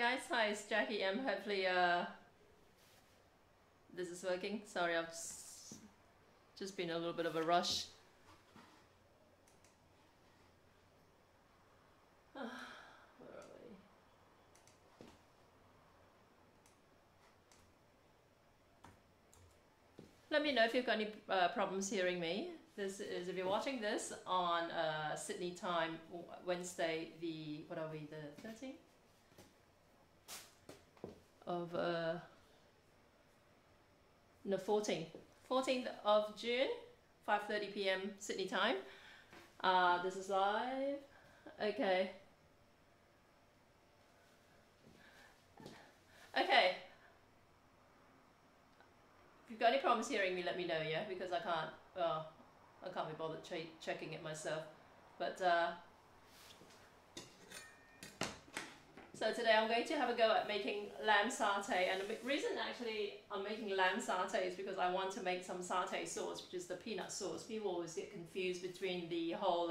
guys, hi, it's Jackie M. Hopefully this is working. Sorry, I've just been a little bit of a rush. Where are we? Let me know if you've got any problems hearing me. This is, if you're watching this on Sydney time, Wednesday, what are we, the 13th? Of no, 14th of June, 5:30 p.m. Sydney time. This is live. Okay. Okay. If you've got any problems hearing me, let me know, yeah, because I can't be bothered checking it myself. But so today I'm going to have a go at making lamb satay, and the reason actually I'm making lamb satay is because I want to make some satay sauce, which is the peanut sauce. People always get confused between the whole,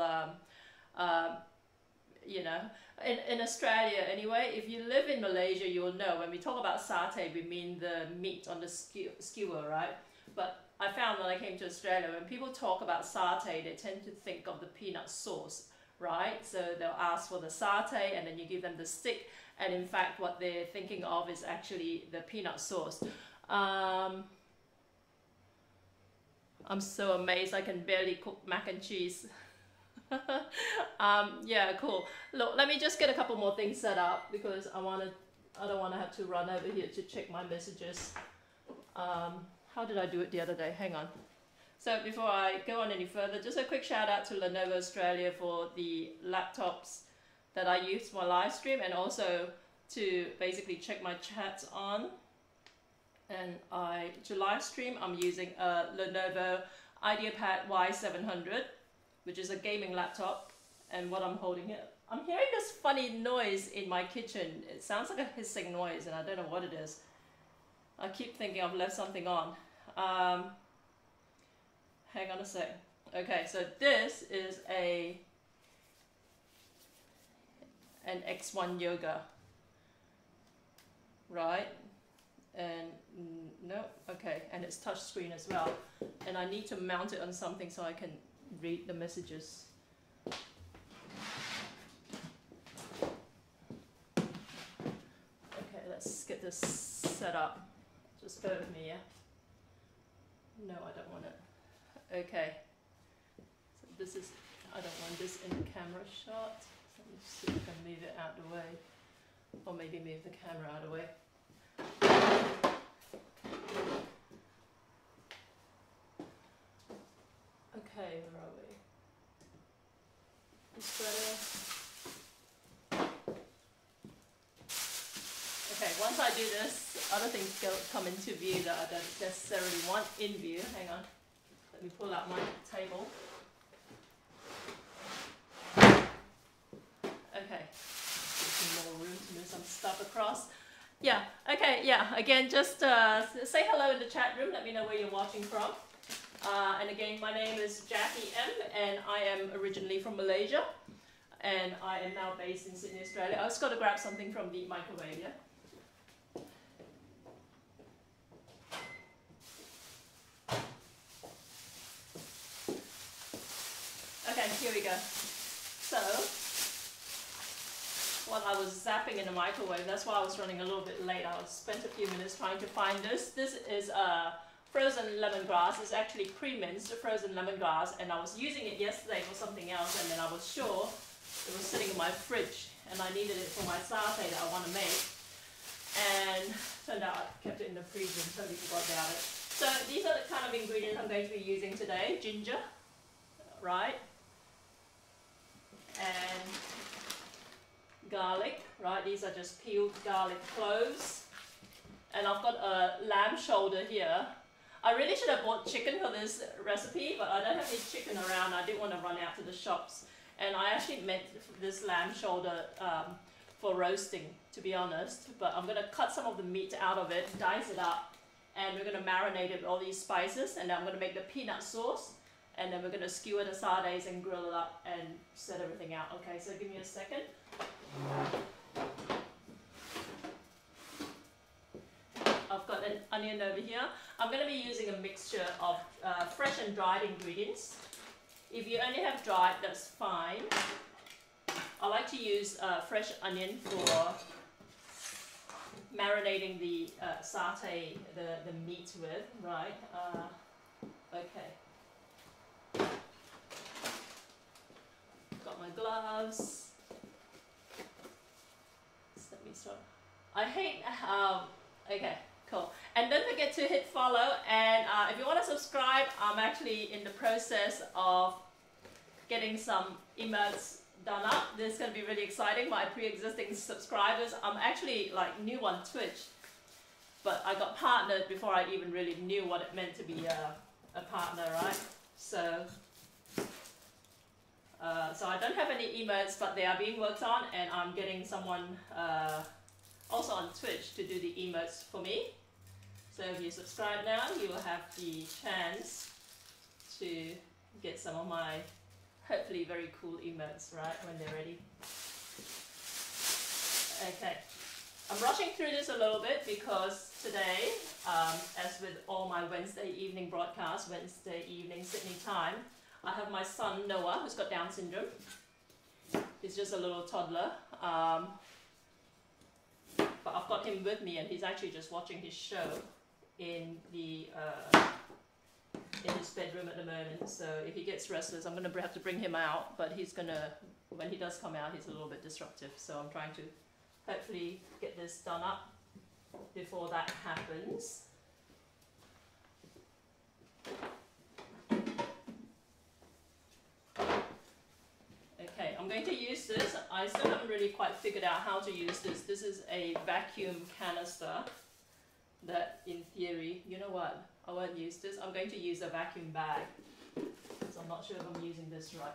you know, in Australia anyway. If you live in Malaysia, you'll know when we talk about satay, we mean the meat on the skewer, right? But I found when I came to Australia, when people talk about satay, they tend to think of the peanut sauce, right? So they'll ask for the satay and then you give them the stick, and in fact what they're thinking of is actually the peanut sauce. I'm so amazed I can barely cook mac and cheese. Yeah, cool. Look, let me just get a couple more things set up because I don't want to have to run over here to check my messages. How did I do it the other day? Hang on. So before I go on any further, just a quick shout out to Lenovo Australia for the laptops that I use for my live stream, and also to basically check my chats on. And to live stream, I'm using a Lenovo IdeaPad Y700, which is a gaming laptop. And what I'm holding here, I'm hearing this funny noise in my kitchen. It sounds like a hissing noise, and I don't know what it is. I keep thinking I've left something on. Hang on a sec. Okay, so this is an X1 Yoga, right? And no, okay, and it's touch screen as well. And I need to mount it on something so I can read the messages. Okay, let's get this set up. Just bear with me, yeah? No, I don't want it. Okay. So this is, I don't want this in the camera shot. So let me see if I can move it out of the way. Or maybe move the camera out of the way. Okay, where are we? This better. Okay, once I do this, other things come into view that I don't necessarily want in view. Hang on. Let me pull out my table. Okay. Give me more room to move some stuff across. Yeah, okay, yeah. Again, just say hello in the chat room. Let me know where you're watching from. And again, my name is Jackie M, and I am originally from Malaysia. And I am now based in Sydney, Australia. I just got to grab something from the microwave, yeah? Okay, here we go. So, while I was zapping in the microwave, that's why I was running a little bit late. I spent a few minutes trying to find this. This is frozen lemongrass. It's actually pre-minced frozen lemongrass, and I was using it yesterday for something else, and then I was sure it was sitting in my fridge, and I needed it for my satay that I want to make. And turned out I kept it in the freezer and totally forgot about it. So these are the kind of ingredients I'm going to be using today. Ginger, right? And garlic, right? These are just peeled garlic cloves. And I've got a lamb shoulder here. I really should have bought chicken for this recipe, but I don't have any chicken around. I didn't want to run out to the shops. And I actually meant this lamb shoulder for roasting, to be honest. But I'm going to cut some of the meat out of it, dice it up, and we're going to marinate it with all these spices. And then I'm going to make the peanut sauce. And then we're going to skewer the satays and grill it up and set everything out. Okay, so give me a second. got an onion over here. I'm going to be using a mixture of fresh and dried ingredients. If you only have dried, that's fine. I like to use fresh onion for marinating the satay, the meat with, right? Okay. Got my gloves. Let me start. I hate, okay, cool. And don't forget to hit follow, and if you want to subscribe, I'm actually in the process of getting some emotes done up. This is going to be really exciting. My pre-existing subscribers, I'm actually like new on Twitch, but I got partnered before I even really knew what it meant to be a partner, right? So I don't have any emotes, but they are being worked on, and I'm getting someone also on Twitch to do the emotes for me. So if you subscribe now, you will have the chance to get some of my hopefully very cool emotes, right, when they're ready. Okay, I'm rushing through this a little bit because today, as with all my Wednesday evening broadcasts, Wednesday evening Sydney time, I have my son Noah, who's got Down syndrome. He's just a little toddler, but I've got him with me, and he's actually just watching his show in the in his bedroom at the moment. So if he gets restless, I'm going to have to bring him out, but he's going to, when he does come out, he's a little bit disruptive. So I'm trying to hopefully get this done up before that happens. Okay, I'm going to use this. I still haven't really quite figured out how to use this. This is a vacuum canister that, in theory, you know what? I won't use this. I'm going to use a vacuum bag, because I'm not sure if I'm using this right.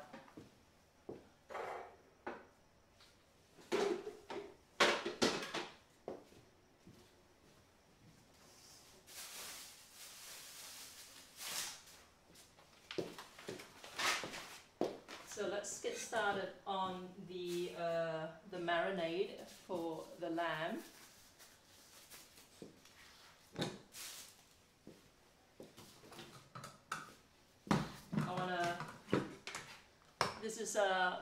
So let's get started on the marinade for the lamb. This is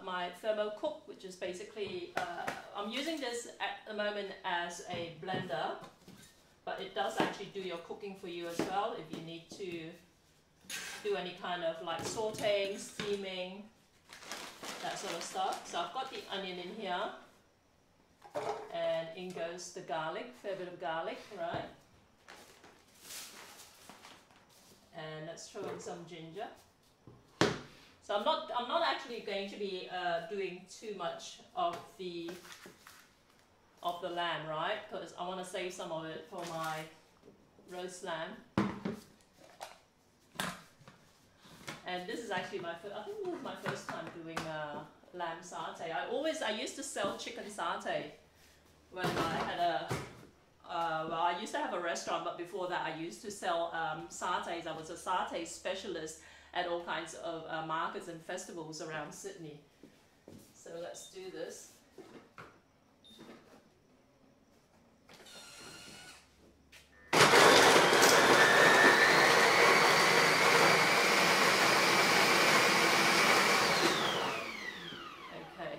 my thermo cook, which is basically, I'm using this at the moment as a blender, but it does actually do your cooking for you as well if you need to do any kind of like sauteing, steaming, that sort of stuff. So I've got the onion in here, and in goes the garlic, fair bit of garlic, right? And let's throw in some ginger. So I'm not actually going to be doing too much of the lamb, right? Because I want to save some of it for my roast lamb. And this is actually I think this is my first time doing lamb satay. I used to sell chicken satay when I had well, I used to have a restaurant, but before that I used to sell satays. I was a satay specialist at all kinds of markets and festivals around Sydney. So let's do this. Okay.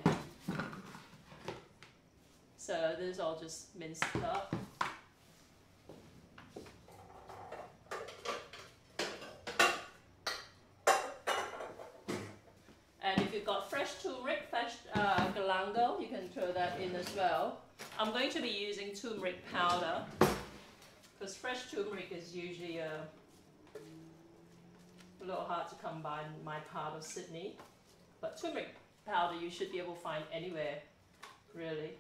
So this is all just minced up. Got fresh turmeric, fresh galangal, you can throw that in as well. I'm going to be using turmeric powder because fresh turmeric is usually a little hard to come by in my part of Sydney, but turmeric powder you should be able to find anywhere, really.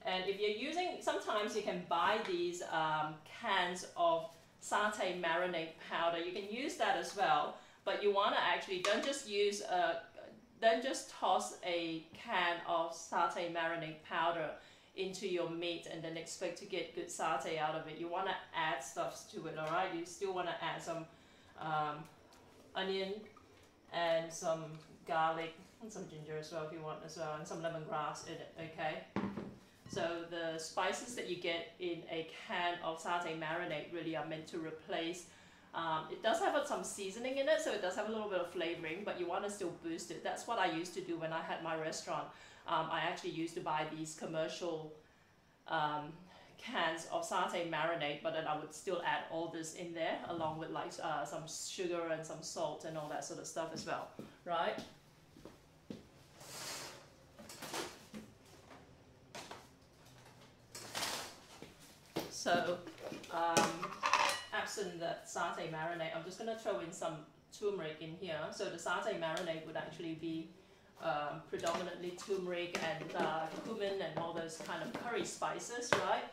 And if you're using, sometimes you can buy these cans of satay marinade powder. You can use that as well, but you want to actually don't just toss a can of satay marinade powder into your meat and then expect to get good satay out of it. You want to add stuff to it, alright? You still want to add some onion and some garlic and some ginger as well if you want as well, and some lemongrass in it, okay? So the spices that you get in a can of satay marinade really are meant to replace. It does have some seasoning in it, so it does have a little bit of flavoring, but you want to still boost it. That's what I used to do when I had my restaurant. I actually used to buy these commercial cans of satay marinade, but then I would still add all this in there along with like some sugar and some salt and all that sort of stuff as well, right? So absent that satay marinade, I'm just going to throw in some turmeric in here. So the satay marinade would actually be predominantly turmeric and cumin and all those kind of curry spices, right?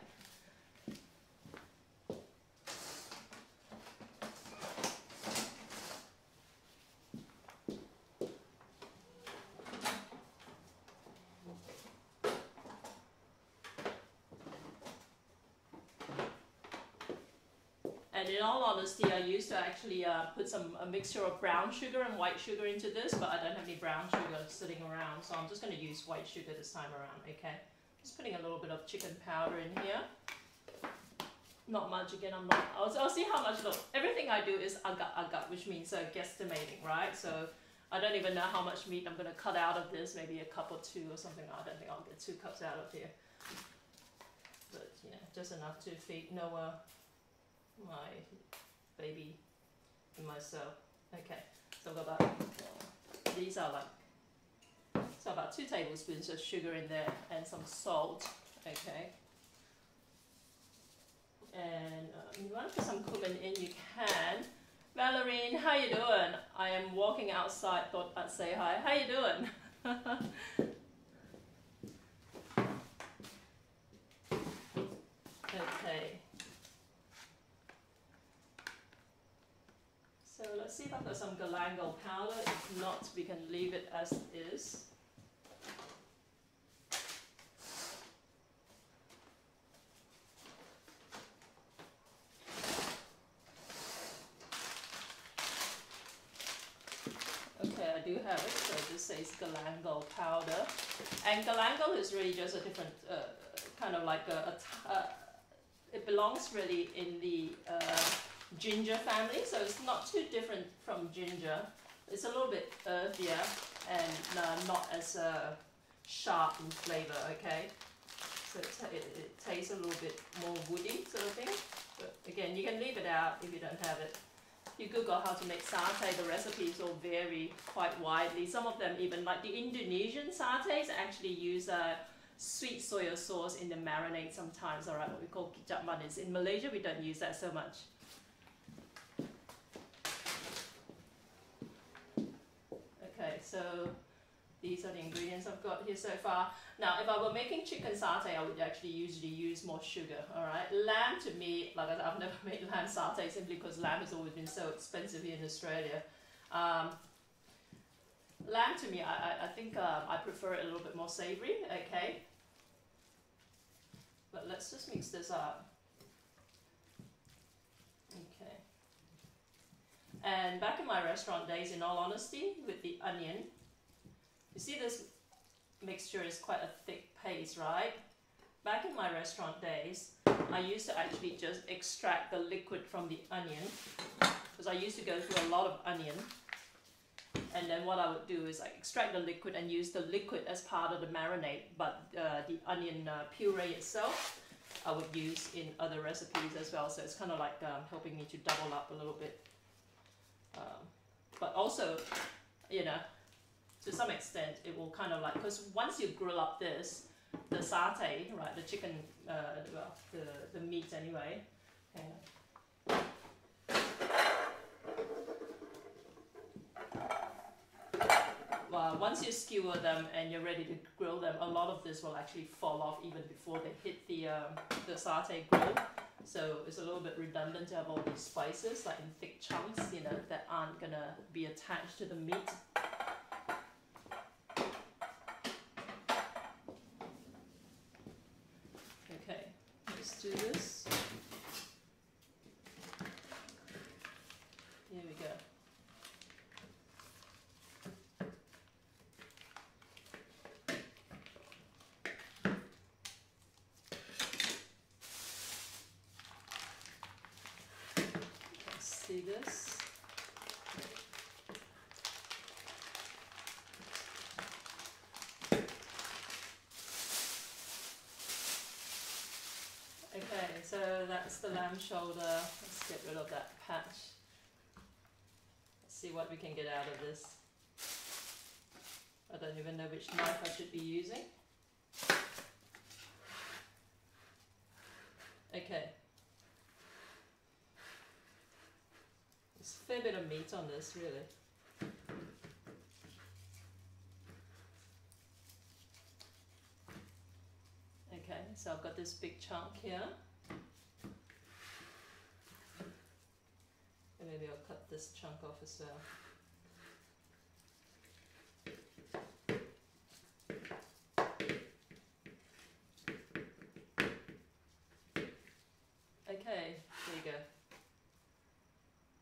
And in all honesty, I used to actually put a mixture of brown sugar and white sugar into this, but I don't have any brown sugar sitting around, so I'm just going to use white sugar this time around, okay? Just putting a little bit of chicken powder in here. Not much, again, I'll see how much, look, everything I do is agat, which means guesstimating, right? So I don't even know how much meat I'm going to cut out of this, maybe a cup or two or something. I don't think I'll get 2 cups out of here. But, yeah, just enough to feed Noah, my baby, and myself. Okay, so I've got about, these are like, so about 2 tablespoons of sugar in there and some salt, okay. And you want to put some cumin in, you can. Valerine, how you doing? I am walking outside, thought I'd say hi. How you doing? Okay. So let's see if I've got some galangal powder. If not, we can leave it as is. Okay, I do have it. So this says galangal powder. And galangal is really just a different, kind of like it belongs really in the ginger family, so it's not too different from ginger. It's a little bit earthier and not as sharp in flavor, okay? So it tastes a little bit more woody sort of thing. But again, you can leave it out if you don't have it. If you Google how to make satay, the recipes all vary quite widely. Some of them even, like the Indonesian satays, actually use sweet soya sauce in the marinade sometimes, alright, what we call kicap manis. In Malaysia, we don't use that so much. Okay, so these are the ingredients I've got here so far. Now, if I were making chicken satay, I would actually usually use more sugar, alright? Lamb to me, like I said, I've never made lamb satay simply because lamb has always been so expensive here in Australia. Lamb to me, I think I prefer it a little bit more savory, okay? But let's just mix this up. Okay. And back in my restaurant days, in all honesty, with the onion, you see this mixture is quite a thick paste, right? Back in my restaurant days, I used to actually just extract the liquid from the onion, because I used to go through a lot of onion. And then what I would do is I extract the liquid and use the liquid as part of the marinade, but the onion puree itself I would use in other recipes as well. So it's kind of like helping me to double up a little bit. But also, you know, to some extent it will kind of like, because once you grill up this, the satay, right, the chicken, well, the meat anyway. Hang on. Once you skewer them and you're ready to grill them, a lot of this will actually fall off even before they hit the satay grill. So it's a little bit redundant to have all these spices like in thick chunks, you know, that aren't gonna be attached to the meat. Okay, let's do this. Here we go. that's the lamb shoulder. Let's get rid of that patch. Let's see what we can get out of this. I don't even know which knife I should be using. Okay. There's a fair bit of meat on this, really. Okay, so I've got this big chunk here. And maybe I'll cut this chunk off as well. Okay, there you go.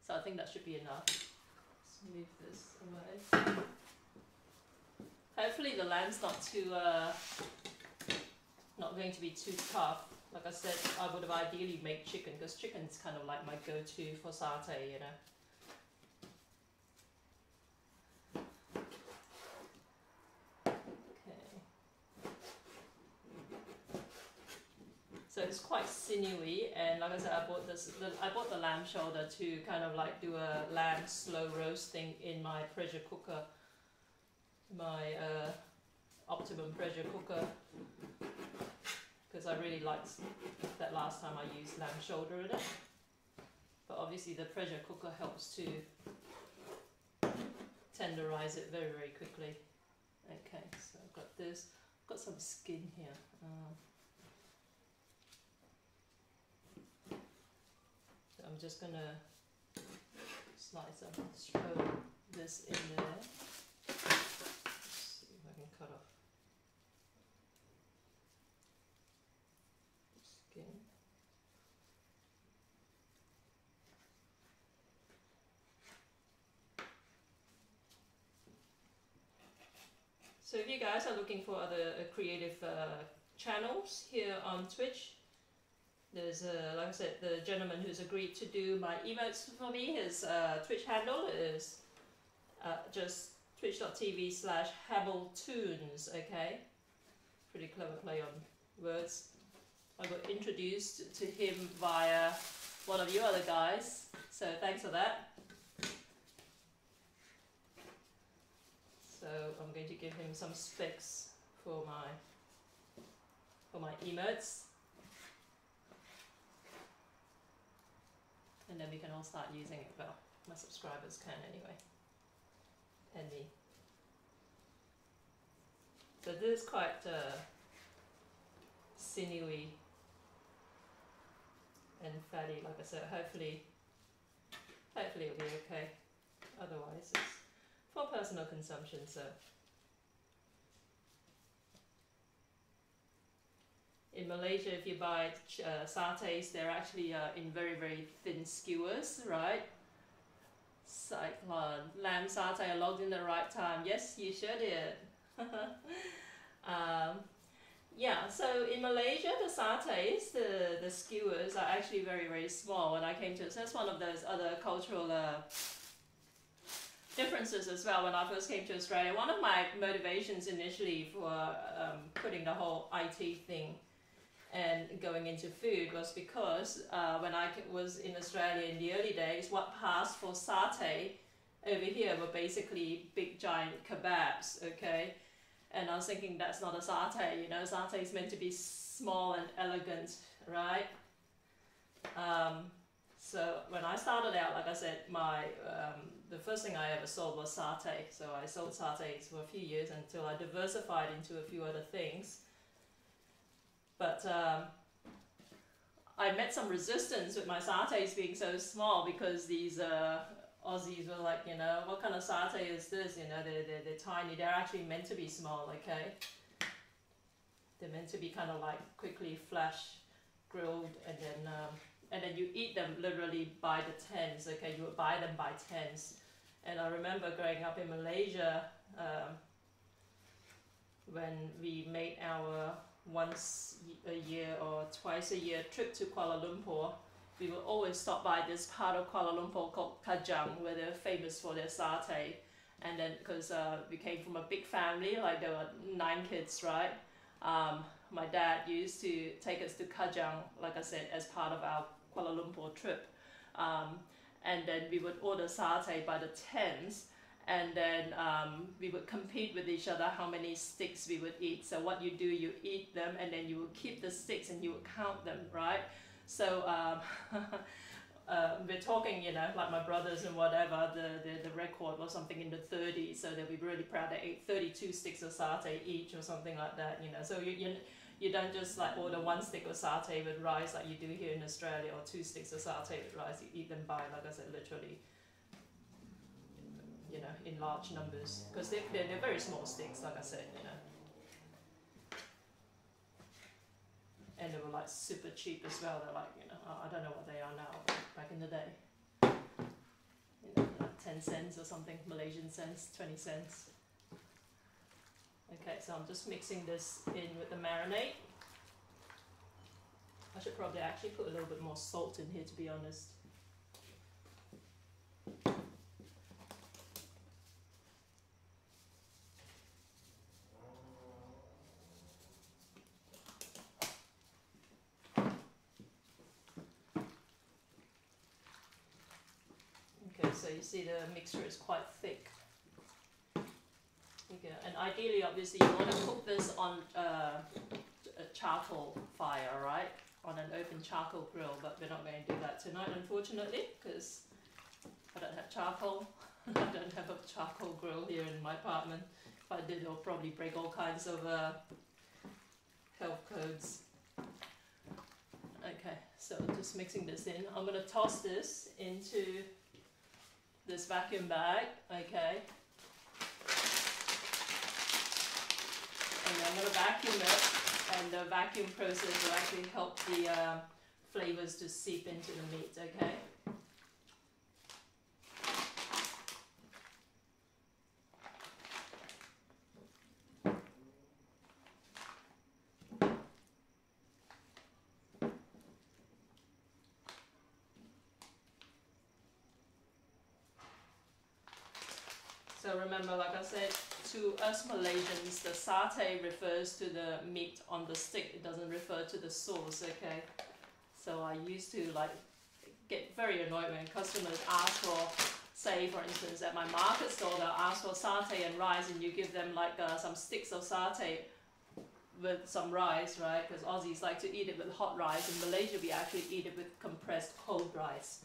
So I think that should be enough. Let's move this away. Hopefully the lamb's not going to be too tough. Like I said, I would have ideally made chicken because chicken's kind of like my go-to for satay, you know. So it's quite sinewy, and like I said, I bought the lamb shoulder to kind of like do a lamb slow roasting in my pressure cooker, my Optimum pressure cooker, because I really liked that last time I used lamb shoulder in it. But obviously the pressure cooker helps to tenderize it very, very quickly. Okay, so I've got this. I've got some skin here. So I'm just gonna slice up and throw this in there. Let's see if I can cut off skin. So if you guys are looking for other creative channels here on Twitch, there's, like I said, the gentleman who's agreed to do my emotes for me. His Twitch handle is just twitch.tv/HabbleTunes, okay? Pretty clever play on words. I got introduced to him via one of you other guys, so thanks for that. So I'm going to give him some specs for my emotes. And then we can all start using it. Well, my subscribers can anyway. And me. So this is quite sinewy and fatty, like I said. Hopefully it'll be okay. Otherwise it's for personal consumption, so. In Malaysia, if you buy satays, they're actually in very, very thin skewers, right? Cyclone, lamb satay, I logged in the right time. Yes, you sure did. Yeah, so in Malaysia, the satays, the skewers are actually very, very small. When I came to, so that's one of those other cultural differences as well. When I first came to Australia, one of my motivations initially for putting the whole IT thing and going into food was because when I was in Australia in the early days, what passed for satay over here were basically big giant kebabs, okay? And I was thinking that's not a satay, you know, satay is meant to be small and elegant, right? So when I started out, like I said, the first thing I ever sold was satay. So I sold satays for a few years until I diversified into a few other things. But I met some resistance with my satays being so small because these Aussies were like, you know, what kind of satay is this? You know, they're tiny. They're actually meant to be small, okay? They're meant to be kind of like quickly flash grilled, and then you eat them literally by the tens, okay? You would buy them by tens. And I remember growing up in Malaysia when we made our once a year or twice a year trip to Kuala Lumpur, we would always stop by this part of Kuala Lumpur called Kajang, where they're famous for their satay. And then, because we came from a big family, like there were 9 kids, right? my dad used to take us to Kajang, like I said, as part of our Kuala Lumpur trip. And then we would order satay by the tens, and then we would compete with each other how many sticks we would eat. So what you do, you eat them, and then you will keep the sticks and you will count them, right? So we're talking, you know, like my brothers and whatever, the record was something in the 30s, so they'll be really proud. They ate 32 sticks of satay each or something like that, you know. So you don't just like order 1 stick of satay with rice like you do here in Australia, or 2 sticks of satay with rice. You eat them by, like I said, literally, you know, in large numbers, because they're very small sticks, like I said, you know. And they were like super cheap as well. They're like, you know, I don't know what they are now, but back in the day, you know, like 10 cents or something, Malaysian cents, 20 cents. Okay, so I'm just mixing this in with the marinade. I should probably actually put a little bit more salt in here, to be honest. Okay, so you see the mixture is quite thick. Okay, and ideally, obviously, you want to cook this on a charcoal fire, right? On an open charcoal grill, but we're not going to do that tonight, unfortunately, because I don't have charcoal. I don't have a charcoal grill here in my apartment. If I did, I'll probably break all kinds of health codes. Okay, so just mixing this in. I'm going to toss this into this vacuum bag, okay? And I'm going to vacuum it, and the vacuum process will actually help the flavors to seep into the meat, okay? So remember, like I said, to us Malaysians, the satay refers to the meat on the stick. It doesn't refer to the sauce, okay? So I used to like get very annoyed when customers ask for, say for instance at my market store, they'll ask for satay and rice, and you give them like some sticks of satay with some rice, right? Because Aussies like to eat it with hot rice. In Malaysia, we actually eat it with compressed cold rice.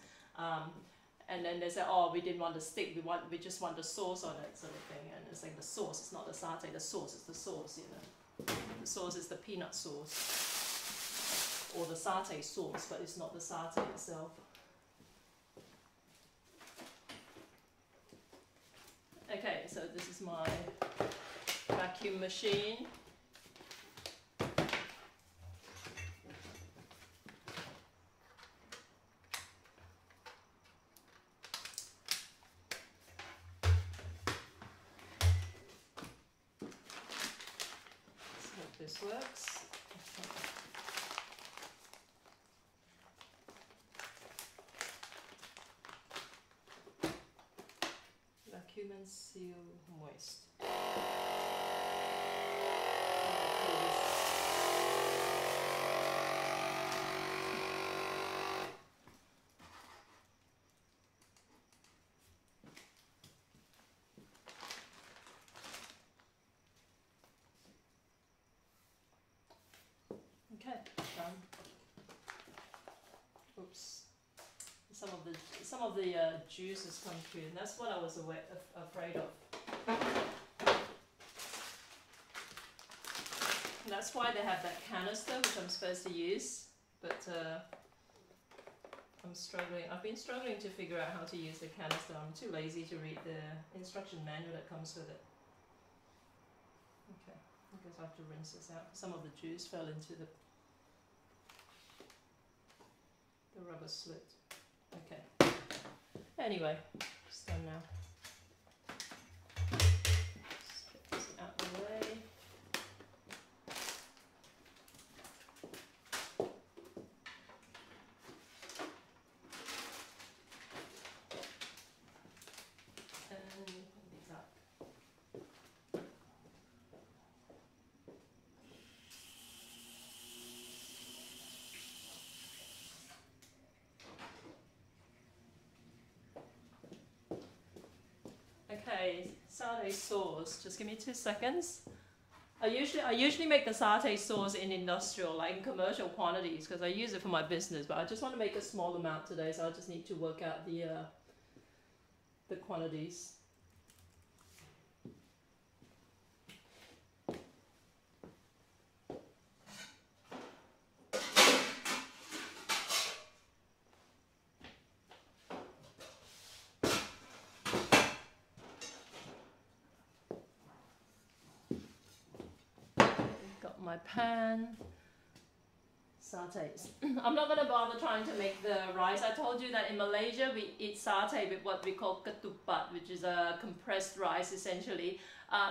And then they say, oh, we didn't want the stick, we just want the sauce on it, sort of thing. And it's like the sauce, it's not the satay, the sauce is the sauce, you know. The sauce is the peanut sauce, or the satay sauce, but it's not the satay itself. Okay, so this is my vacuum machine. This works. Vacuum and seal moist. Okay, done. Oops. Some of the juices come through, and that's what I was afraid of. And that's why they have that canister, which I'm supposed to use, but I'm struggling. I've been struggling to figure out how to use the canister. I'm too lazy to read the instruction manual that comes with it. Okay, I guess I have to rinse this out. Some of the juice fell into the rubber slit. Okay. Anyway, it's done now. Just get this out of the way. And these up. satay sauce. Just give me 2 seconds. I usually make the satay sauce in industrial, like in commercial quantities, because I use it for my business. But I just want to make a small amount today, so I just need to work out the quantities. My pan, satays. I'm not going to bother trying to make the rice. I told you that in Malaysia we eat satay with what we call ketupat, which is a compressed rice essentially.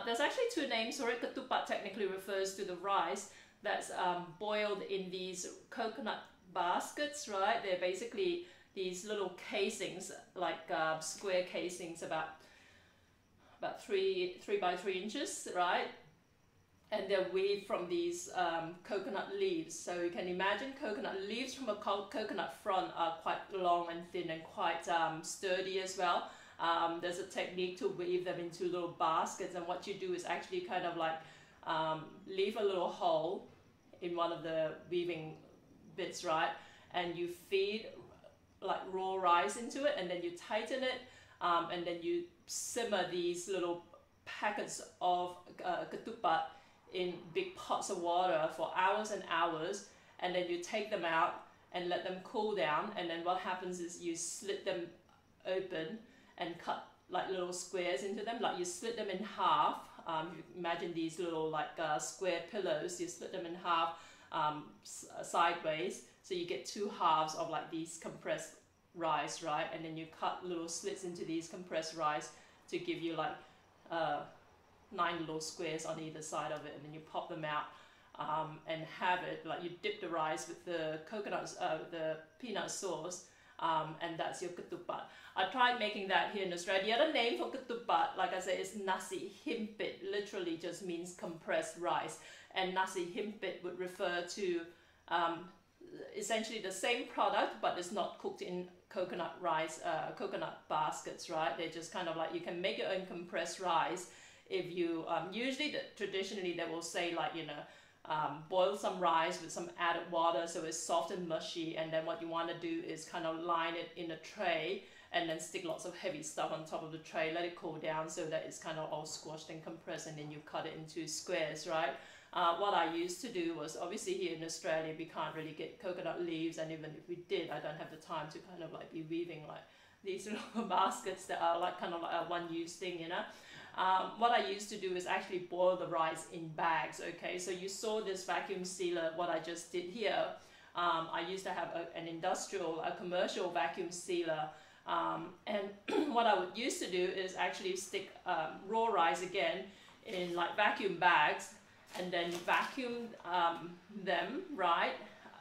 There's actually 2 names for it. Ketupat technically refers to the rice that's boiled in these coconut baskets, right? They're basically these little casings, like square casings about 3 by 3 inches, right? And they're weaved from these coconut leaves. So you can imagine coconut leaves from a coconut front are quite long and thin and quite sturdy as well. There's a technique to weave them into little baskets, and what you do is actually kind of like leave a little hole in one of the weaving bits, right? And you feed like raw rice into it, and then you tighten it, and then you simmer these little packets of ketupat in big pots of water for hours and hours, and then you take them out and let them cool down, and then what happens is you slit them open and cut like little squares into them, like you split them in half. You imagine these little like square pillows, you split them in half sideways, so you get 2 halves of like these compressed rice, right? And then you cut little slits into these compressed rice to give you like 9 little squares on either side of it, and then you pop them out and have it like you dip the rice with the coconuts, the peanut sauce, and that's your ketupat. I tried making that here in Australia. The other name for ketupat, like I said, is nasi himpit. Literally just means compressed rice, and nasi himpit would refer to essentially the same product, but it's not cooked in coconut rice, coconut baskets, right? They're just kind of like, you can make your own compressed rice. If you usually traditionally they will say, like, you know, boil some rice with some added water so it's soft and mushy, and then what you want to do is kind of line it in a tray and then stick lots of heavy stuff on top of the tray, let it cool down so that it's kind of all squashed and compressed, and then you cut it into squares, right? What I used to do was, obviously here in Australia we can't really get coconut leaves, and even if we did, I don't have the time to kind of like be weaving like these little baskets that are like kind of like a one-use thing, you know. What I used to do is actually boil the rice in bags, okay? So you saw this vacuum sealer, what I just did here. I used to have a commercial vacuum sealer, and what I would used to do is actually stick raw rice again in like vacuum bags, and then vacuum them, right,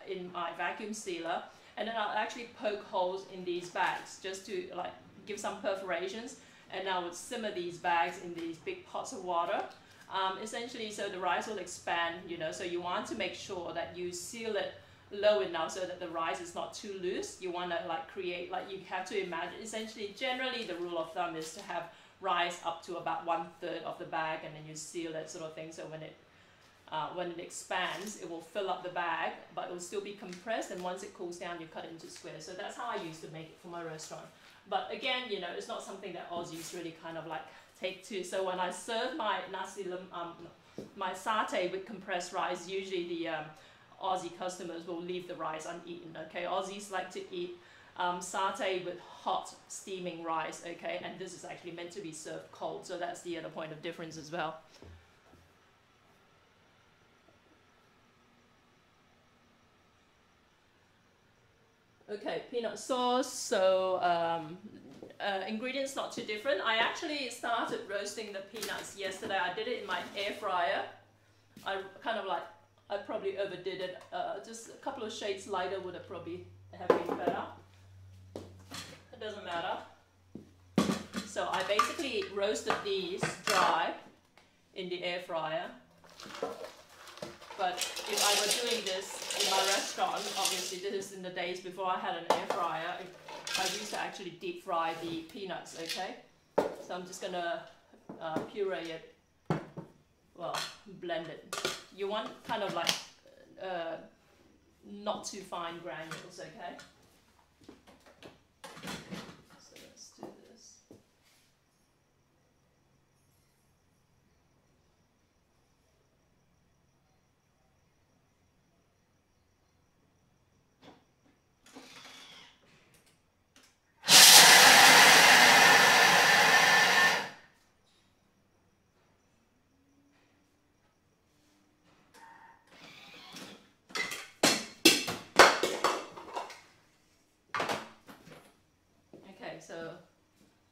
in my vacuum sealer, and then I'll actually poke holes in these bags just to like give some perforations, and I would simmer these bags in these big pots of water, essentially so the rice will expand, you know. So you want to make sure that you seal it low enough so that the rice is not too loose. You want to like create, like, you have to imagine, essentially generally the rule of thumb is to have rice up to about 1/3 of the bag, and then you seal it, sort of thing, so when it expands, it will fill up the bag, but it will still be compressed, and once it cools down, you cut it into squares. So that's how I used to make it for my restaurant. But again, you know, it's not something that Aussies really kind of like take to. So when I serve my my satay with compressed rice, usually the Aussie customers will leave the rice uneaten, okay? Aussies like to eat satay with hot steaming rice, okay? And this is actually meant to be served cold, so that's the other point of difference as well. Okay, peanut sauce. So ingredients not too different. I actually started roasting the peanuts yesterday. I did it in my air fryer. I probably overdid it. Just a couple of shades lighter would have probably been better. It doesn't matter. So I basically roasted these dry in the air fryer. But if I were doing this in my restaurant, obviously this is in the days before I had an air fryer, I used to actually deep fry the peanuts, okay? So I'm just gonna puree it, well, blend it. You want kind of like not too fine granules, okay? So let's do this.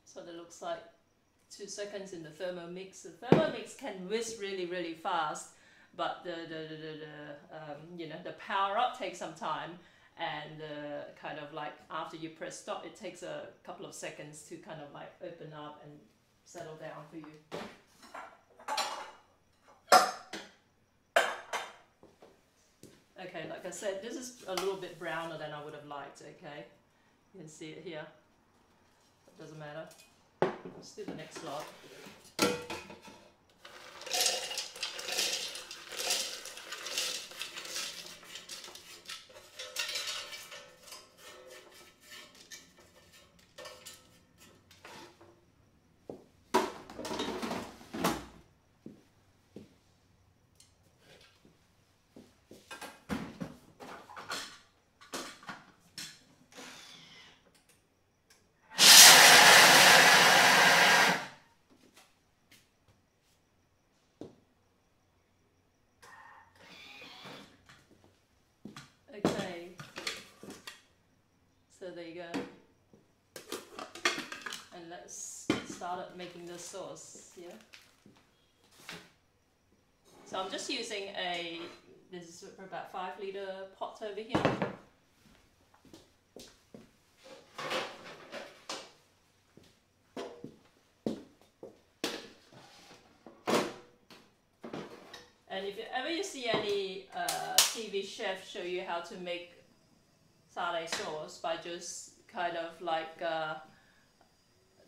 So that looks like 2 seconds in the Thermomix. The Thermomix can whisk really fast, but you know, the power up takes some time, and kind of like after you press stop, it takes a couple of seconds to kind of like open up and settle down for you. Okay, like I said, this is a little bit browner than I would have liked, okay? You can see it here. It doesn't matter. Let's do the next lot. Okay, so there you go, and let's get started making the sauce here. So I'm just using this is about 5-liter pot over here. And if ever you see any TV chef show you how to make satay sauce by just kind of like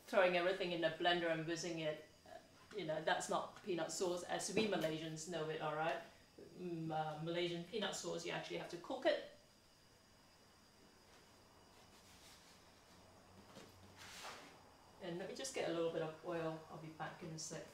throwing everything in a blender and whizzing it, you know, that's not peanut sauce as we Malaysians know it, alright? Malaysian peanut sauce, you actually have to cook it. And let me just get a little bit of oil, I'll be back in a sec.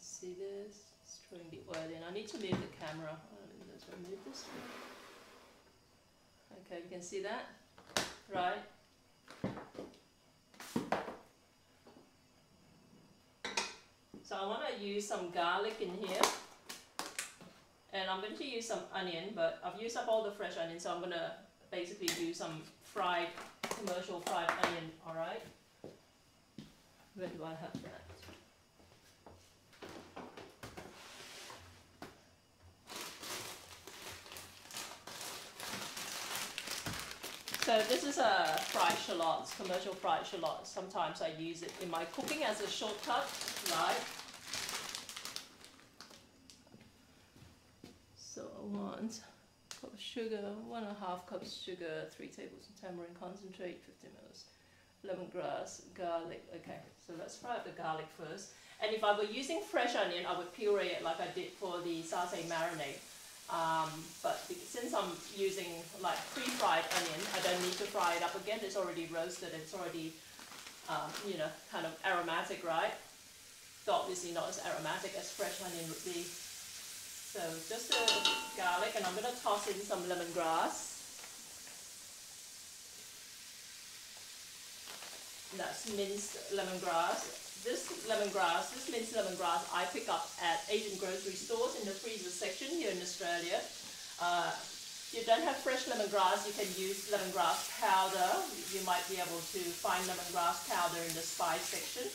See this? It's throwing the oil in. I need to move the camera. Let's remove this one. Okay, you can see that? Right. So I want to use some garlic in here. And I'm going to use some onion, but I've used up all the fresh onion, so I'm going to basically use some commercial fried onion, alright? Where do I have that? So this is a fried shallots, commercial fried shallots. Sometimes I use it in my cooking as a shortcut, right? So I want a cup of sugar, 1.5 cups sugar, 3 tablespoons tamarind concentrate, 50 ml lemongrass, garlic. Okay, so let's fry up the garlic first. And if I were using fresh onion, I would puree it like I did for the satay marinade. But since I'm using like pre-fried onion, I don't need to fry it up again. It's already roasted. It's already, you know, kind of aromatic, right? Though obviously not as aromatic as fresh onion would be. So just the garlic, and I'm going to toss in some lemongrass. That's minced lemongrass. This minced lemongrass, I pick up at Asian grocery stores in the freezer section here in Australia. If you don't have fresh lemongrass, you can use lemongrass powder. You might be able to find lemongrass powder in the spice section.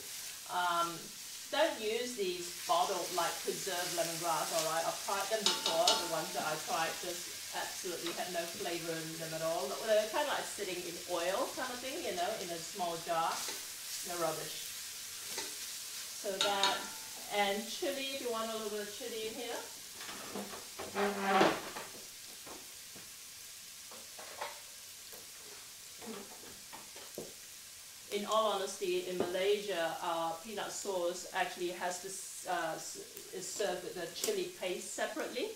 Don't use these bottled like preserved lemongrass, alright? I've tried them before, the ones that I tried just absolutely had no flavor in them at all. They're kind of like sitting in oil kind of thing, you know, in a small jar. No rubbish. So that, and chili, if you want a little bit of chili in here. In all honesty, in Malaysia, peanut sauce actually has this, is served with the chili paste separately,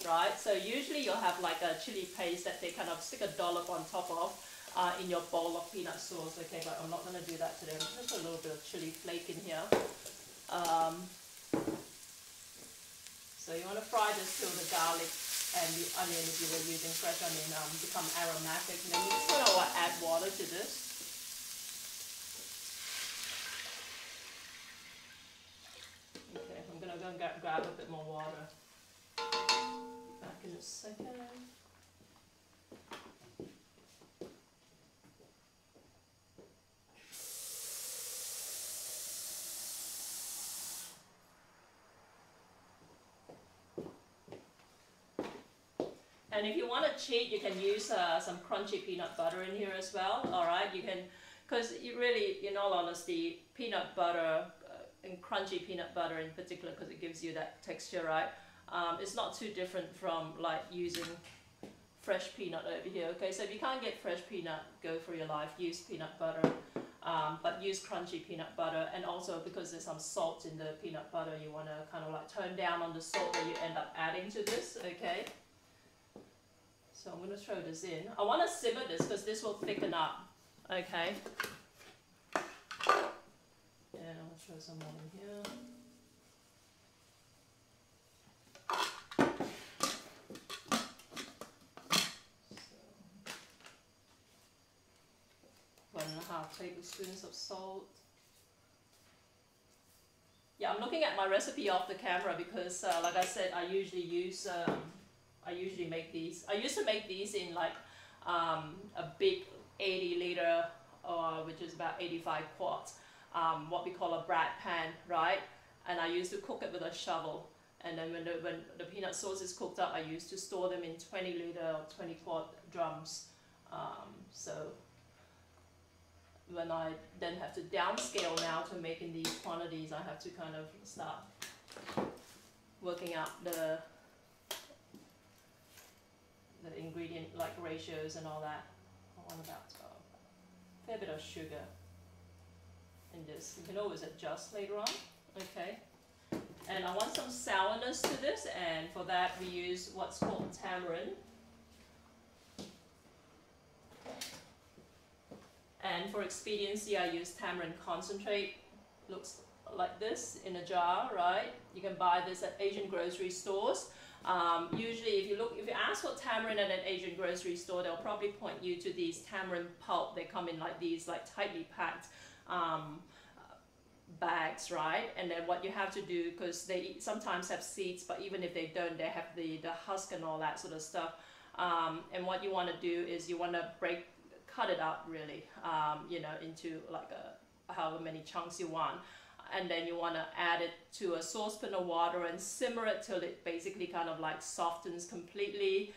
right? So usually you'll have like a chili paste that they kind of stick a dollop on top of in your bowl of peanut sauce, okay? But I'm not going to do that today. Just a little bit of chili flake in here. So you want to fry this till the garlic and the onion, if you were using fresh onion, become aromatic. And then you just want to add water to this. Okay, I'm going to go and grab a bit more water. Back in a second. And if you want to cheat, you can use some crunchy peanut butter in here as well, alright? You can, because you really, in all honesty, peanut butter, and crunchy peanut butter in particular, because it gives you that texture, right? It's not too different from like using fresh peanut over here, okay? So if you can't get fresh peanut, go for your life, use peanut butter, but use crunchy peanut butter. And also because there's some salt in the peanut butter, you want to kind of like tone down on the salt that you end up adding to this, okay? So I'm going to throw this in. I want to simmer this because this will thicken up, okay? And I'll throw some more in here. So 1.5 tablespoons of salt. Yeah, I'm looking at my recipe off the camera because, like I said, I usually use. I usually make these. I used to make these in like a big 80-liter, which is about 85 quarts, what we call a brat pan, right? And I used to cook it with a shovel. And then when the peanut sauce is cooked up, I used to store them in 20-liter or 20-quart drums. So when I then have to downscale now to making these quantities, I have to kind of start working out the ingredient like ratios and all that. I want about a fair bit of sugar in this. You can always adjust later on, okay? And I want some sourness to this, and for that we use what's called tamarind. And for expediency, I use tamarind concentrate. Looks like this in a jar, right? You can buy this at Asian grocery stores. Usually if you ask for tamarind at an Asian grocery store, they'll probably point you to these tamarind pulp. They come in like these like tightly packed bags, right? And then what you have to do, because they sometimes have seeds, but even if they don't, they have the husk and all that sort of stuff. And what you want to do is you want to cut it up really, you know, into like however many chunks you want. And then you want to add it to a saucepan of water and simmer it till it basically kind of like softens completely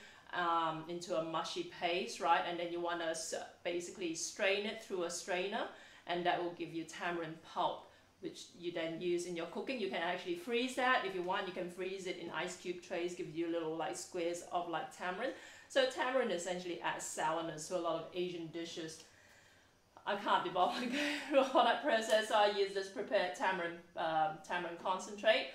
into a mushy paste, right? And then you want to basically strain it through a strainer, and that will give you tamarind pulp, which you then use in your cooking. You can actually freeze that if you want. You can freeze it in ice cube trays, give you little like squares of like tamarind. So tamarind essentially adds sourness to a lot of Asian dishes. I can't be bothered with all that process, so I use this prepared tamarind concentrate.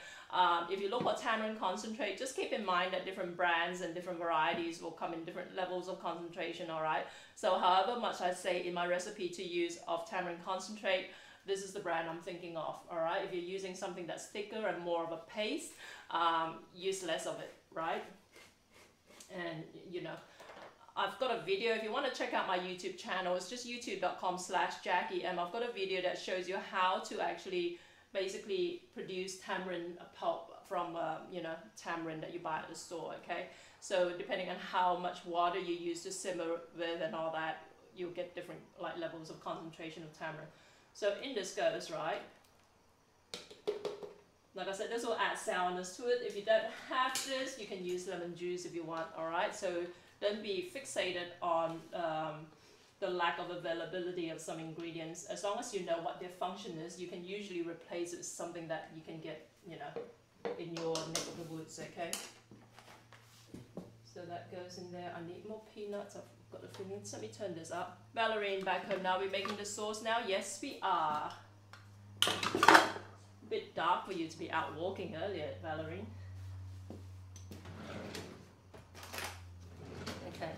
If you look for tamarind concentrate, just keep in mind that different brands and different varieties will come in different levels of concentration, alright? So however much I say in my recipe to use of tamarind concentrate, this is the brand I'm thinking of, alright? If you're using something that's thicker and more of a paste, use less of it, right? And, you know, I've got a video, if you want to check out my YouTube channel, it's just youtube.com/JackieM. I've got a video that shows you how to actually basically produce tamarind pulp from, you know, tamarind that you buy at the store, okay? So depending on how much water you use to simmer with and all that, you'll get different like levels of concentration of tamarind. So in this goes, right? like I said, this will add sourness to it. If you don't have this, you can use lemon juice if you want, all right? So don't be fixated on the lack of availability of some ingredients. As long as you know what their function is, you can usually replace it with something that you can get, you know, in your neck of the woods, okay? So that goes in there. I need more peanuts. I've got the feeling. Let me turn this up. Valerie, back home now. We're making the sauce now? Yes, we are. A bit dark for you to be out walking earlier, Valerie. Okay.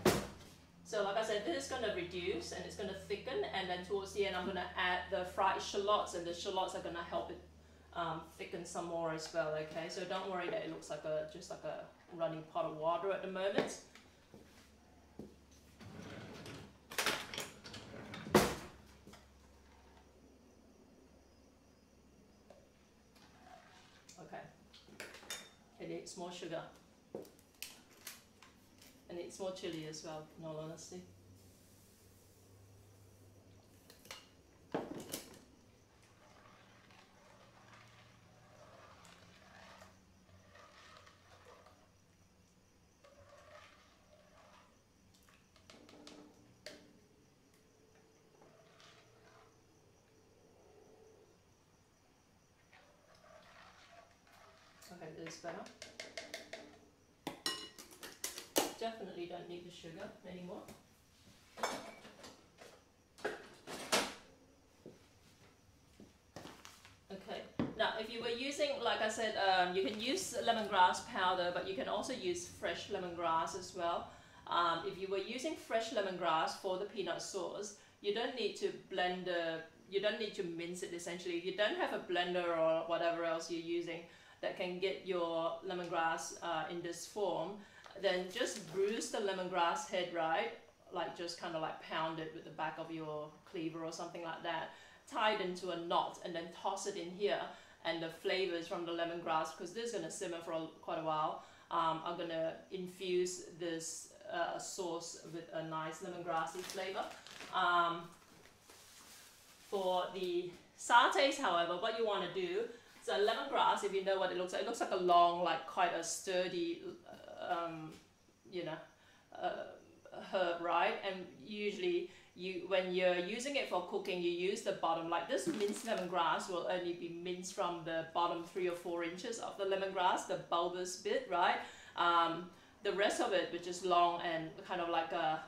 So like I said, this is going to reduce and it's going to thicken, and then towards the end I'm going to add the fried shallots, and the shallots are going to help it thicken some more as well, okay? So don't worry that it looks like just like a running pot of water at the moment. Okay. It needs more sugar. And it's more chili as well, in all honesty. Okay, this is better. Definitely don't need the sugar anymore. Okay, now if you were using, like I said, you can use lemongrass powder, but you can also use fresh lemongrass as well. If you were using fresh lemongrass for the peanut sauce, you don't need to blend you don't need to mince it essentially. If you don't have a blender or whatever else you're using that can get your lemongrass in this form, then just bruise the lemongrass head, right? Like just kind of like pound it with the back of your cleaver or something like that. Tie it into a knot and then toss it in here. And the flavors from the lemongrass, because this is going to simmer for quite a while, are going to infuse this sauce with a nice lemongrassy flavor. For the satays, however, what you want to do, so lemongrass, if you know what it looks like a long, like quite a sturdy, you know, herb, right? And usually when you're using it for cooking, you use the bottom, like this minced lemongrass will only be minced from the bottom 3 or 4 inches of the lemongrass, the bulbous bit, right? The rest of it, which is long and kind of like a,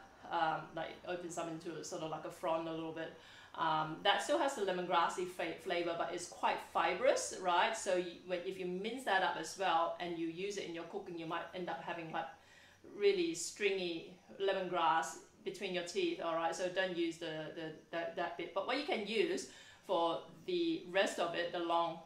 like opens up into sort of like a frond a little bit, that still has the lemongrassy flavor, but it's quite fibrous, right? So if you mince that up as well and you use it in your cooking, you might end up having like really stringy lemongrass between your teeth, all right? So don't use that bit. But what you can use for the rest of it, the long,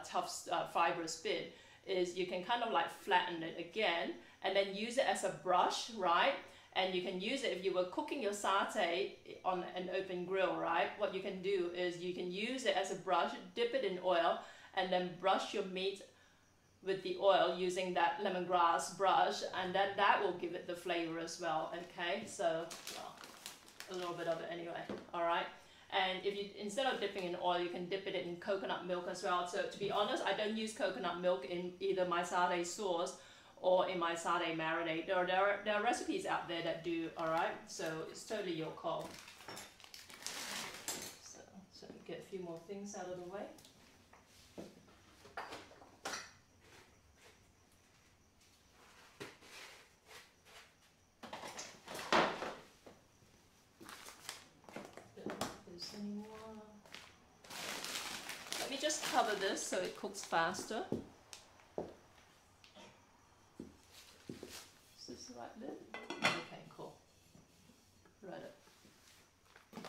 tough, fibrous bit, is you can kind of like flatten it again and then use it as a brush, right? And you can use it if you were cooking your satay on an open grill, right? What you can do is you can use it as a brush, dip it in oil, and then brush your meat with the oil using that lemongrass brush, and then that will give it the flavor as well, okay? So, well, a little bit of it anyway, all right? And if you, instead of dipping in oil, you can dip it in coconut milk as well. So to be honest, I don't use coconut milk in either my satay sauce or in my satay marinade. There are recipes out there that do, all right? So it's totally your call. So let me get a few more things out of the way. Let me just cover this so it cooks faster. Is this the right lid? Okay, cool. Right up.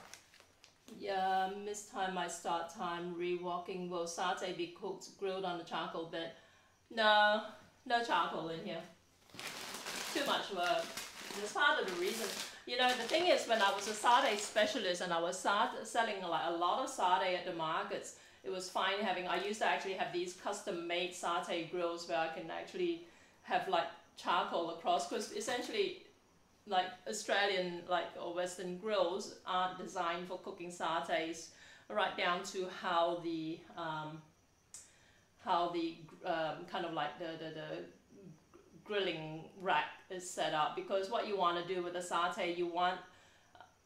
Yeah, mistime my start time, rewalking. Will satay be cooked, grilled on the charcoal bed? No, no charcoal in here. Too much work. That's part of the reason. You know, the thing is, when I was a satay specialist and I was selling like a lot of satay at the markets, it was fine having, I used to actually have these custom made satay grills where I can actually have like charcoal across, because essentially like Australian like or Western grills aren't designed for cooking satays, right down to how the how the kind of like the grilling rack is set up, because what you want to do with the satay, you want,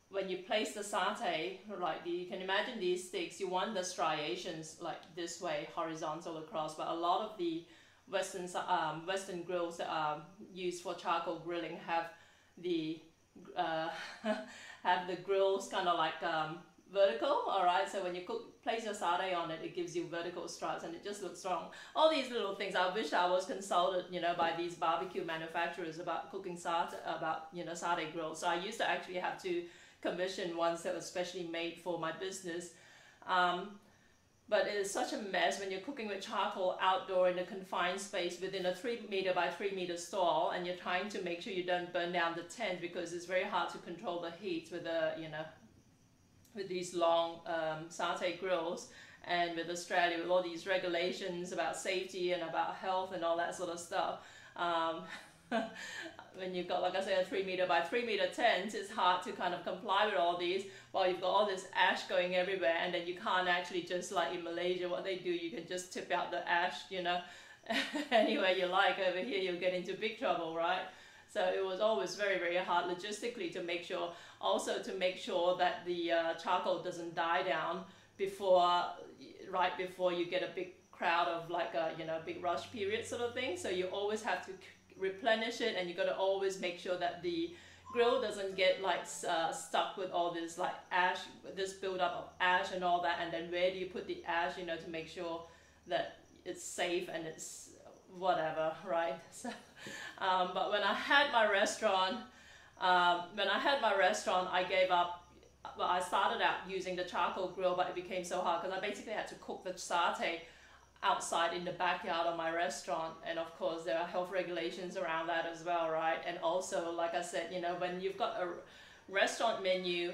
when you place the satay, like you can imagine these sticks, you want the striations like this way, horizontal across, but a lot of the Western grills that are used for charcoal grilling have the have the grills kind of like vertical, alright, so when you place your satay on it, it gives you vertical stripes and it just looks strong. All these little things, I wish I was consulted, you know, by these barbecue manufacturers about cooking satay, about, you know, satay grills. So I used to actually have to commission ones that were specially made for my business. But it is such a mess when you're cooking with charcoal outdoor in a confined space within a 3 meter by 3 meter stall, and you're trying to make sure you don't burn down the tent, because it's very hard to control the heat with the, you know, with these long satay grills, and with Australia with all these regulations about safety and about health and all that sort of stuff. When you've got, like I said, a 3 meter by 3 meter tent, it's hard to kind of comply with all these while you've got all this ash going everywhere, and then you can't actually just, like in Malaysia, what they do, you can just tip out the ash, you know, anywhere you like. Over here you'll get into big trouble, right? So it was always very, very hard logistically to make sure, also to make sure that the charcoal doesn't die down before, right before you get a big crowd of like a, you know, big rush period sort of thing. So you always have to replenish it, and you got to always make sure that the grill doesn't get like stuck with all this like ash, this buildup of ash and all that. And then where do you put the ash, you know, to make sure that it's safe and it's whatever, right? So but when I had my restaurant, I gave up. Well, I started out using the charcoal grill, but it became so hard because I basically had to cook the satay outside in the backyard of my restaurant, and of course there are health regulations around that as well, right? And also, like I said, you know, when you've got a restaurant menu,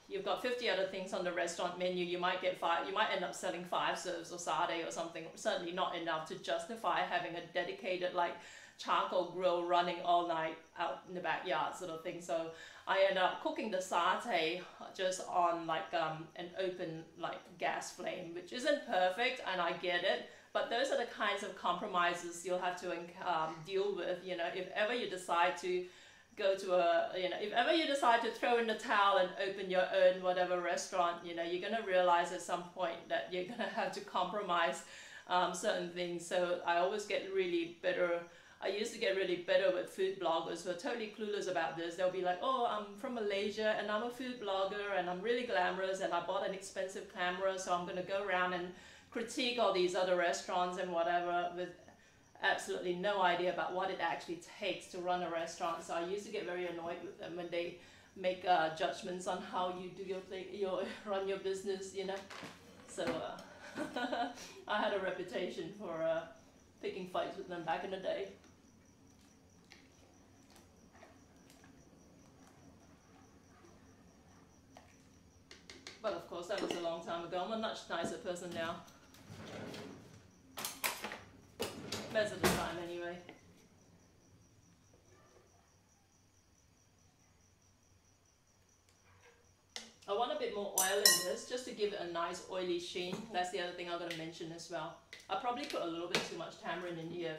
you've got 50 other things on the restaurant menu, you might end up selling 5 serves of satay or something. Certainly not enough to justify having a dedicated like charcoal grill running all night out in the backyard sort of thing. So I ended up cooking the satay just on like an open like gas flame, which isn't perfect, and I get it, but those are the kinds of compromises you'll have to deal with, you know, if ever you decide to go to a, you know, if ever you decide to throw in the towel and open your own whatever restaurant, you know, you're going to realize at some point that you're going to have to compromise certain things. So I always get really bitter. I used to get really bitter with food bloggers who are totally clueless about this. They'll be like, oh, I'm from Malaysia and I'm a food blogger and I'm really glamorous and I bought an expensive camera, so I'm going to go around and critique all these other restaurants and whatever, with absolutely no idea about what it actually takes to run a restaurant. So I used to get very annoyed with them when they make judgments on how you do your thing, run your business, you know. So I had a reputation for picking fights with them back in the day. But of course, that was a long time ago. I'm a much nicer person now. Most of the time, anyway. I want a bit more oil in this, just to give it a nice oily sheen. That's the other thing I'm going to mention as well. I probably put a little bit too much tamarind in here,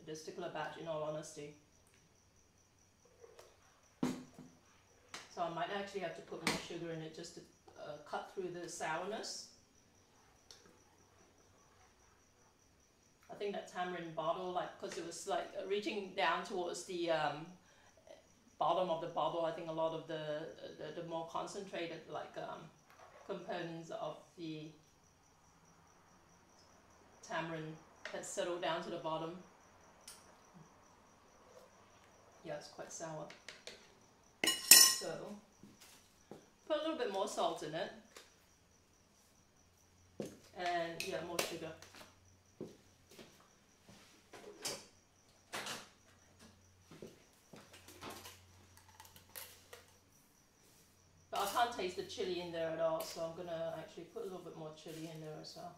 this particular batch, in all honesty. So I might actually have to put more sugar in it just to cut through the sourness. I think that tamarind bottle, like, because it was like reaching down towards the bottom of the bottle, I think a lot of the more concentrated like components of the tamarind had settled down to the bottom. Yeah, it's quite sour. So put a little bit more salt in it, and yeah, more sugar. But I can't taste the chili in there at all, so I'm gonna actually put a little bit more chili in there as well.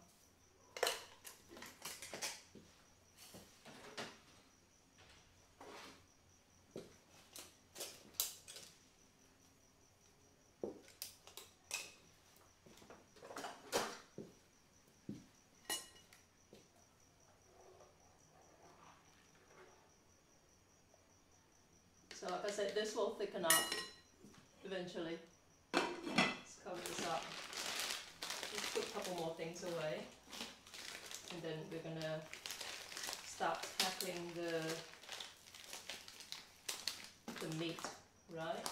said, this will thicken up eventually. Let's cover this up. Just put a couple more things away. And then we're gonna start tackling the meat, right?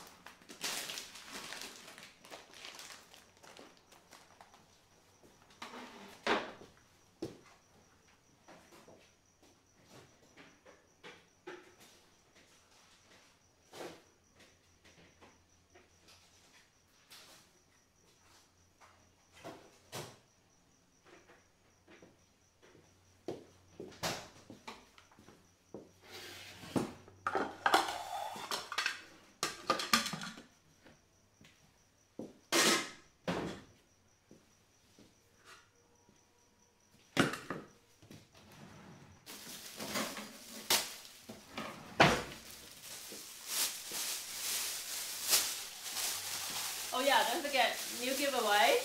Oh yeah, don't forget, new giveaway.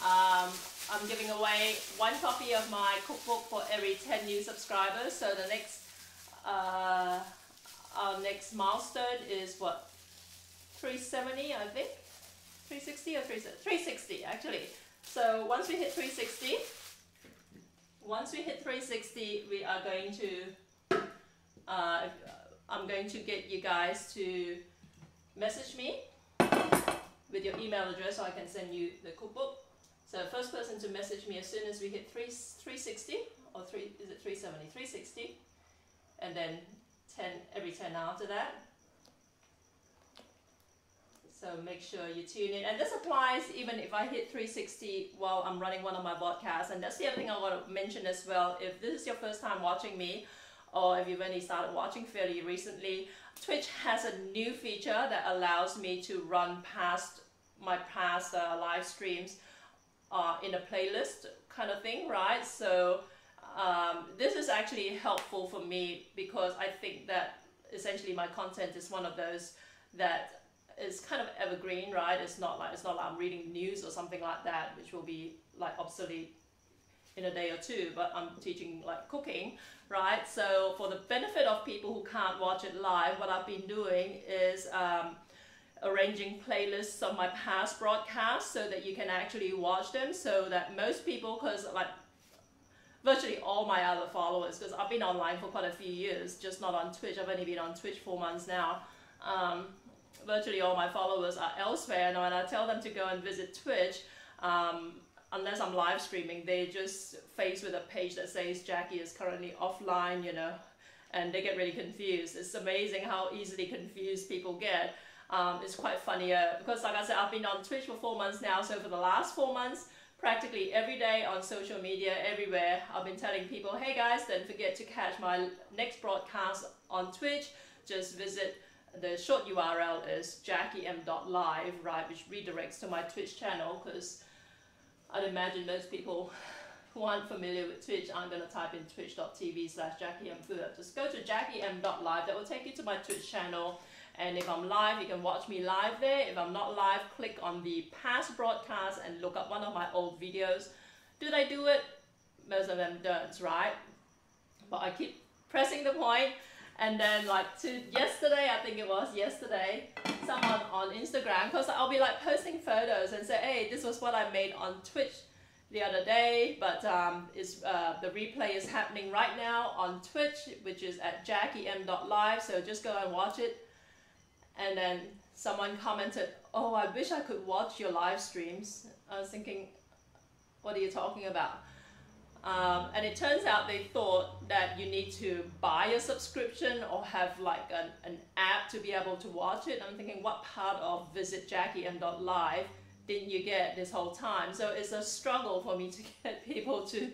I'm giving away 1 copy of my cookbook for every 10 new subscribers. So the next, our next milestone is what, 370, I think? 360 or 360? 360 actually. So once we hit 360, we are going to, I'm going to get you guys to message me with your email address so I can send you the cookbook. So first person to message me as soon as we hit 360, or is it 370? 360, and then 10 every 10 after that. So make sure you tune in, and this applies even if I hit 360 while I'm running one of my podcasts. And that's the other thing I want to mention as well. If this is your first time watching me, or if you've only started watching fairly recently, Twitch has a new feature that allows me to run my past live streams in a playlist kind of thing, right? So this is actually helpful for me because I think that essentially my content is one of those that is kind of evergreen, right? It's not like I'm reading news or something like that, which will be like obsolete in a day or two, but I'm teaching like cooking, right? So for the benefit of people who can't watch it live, what I've been doing is arranging playlists of my past broadcasts so that you can actually watch them, so that most people, because like virtually all my other followers, because I've been online for quite a few years, just not on Twitch. I've only been on Twitch 4 months now. Virtually all my followers are elsewhere, and when I tell them to go and visit Twitch, unless I'm live streaming, they just face with a page that says Jackie is currently offline, you know, and they get really confused. It's amazing how easily confused people get. It's quite funny because, like I said, I've been on Twitch for 4 months now, so for the last 4 months, practically every day on social media, everywhere, I've been telling people, hey guys, don't forget to catch my next broadcast on Twitch. Just visit, the short URL is jackiem.live, right, which redirects to my Twitch channel, because I'd imagine most people who aren't familiar with Twitch aren't going to type in twitch.tv/JackieMFood. Just go to jackiem.live. That will take you to my Twitch channel. And if I'm live, you can watch me live there. If I'm not live, click on the past broadcast and look up one of my old videos. Do they do it? Most of them don't, right? But I keep pressing the point. And then like yesterday, I think it was yesterday, someone on Instagram, because I'll be like posting photos and say, hey, this was what I made on Twitch the other day, but the replay is happening right now on Twitch, which is at jackiem.live, so just go and watch it. And then someone commented, oh, I wish I could watch your live streams. I was thinking, what are you talking about? And it turns out they thought that you need to buy a subscription or have like an app to be able to watch it. I'm thinking, what part of visit jackiem.live didn't you get this whole time? So it's a struggle for me to get people to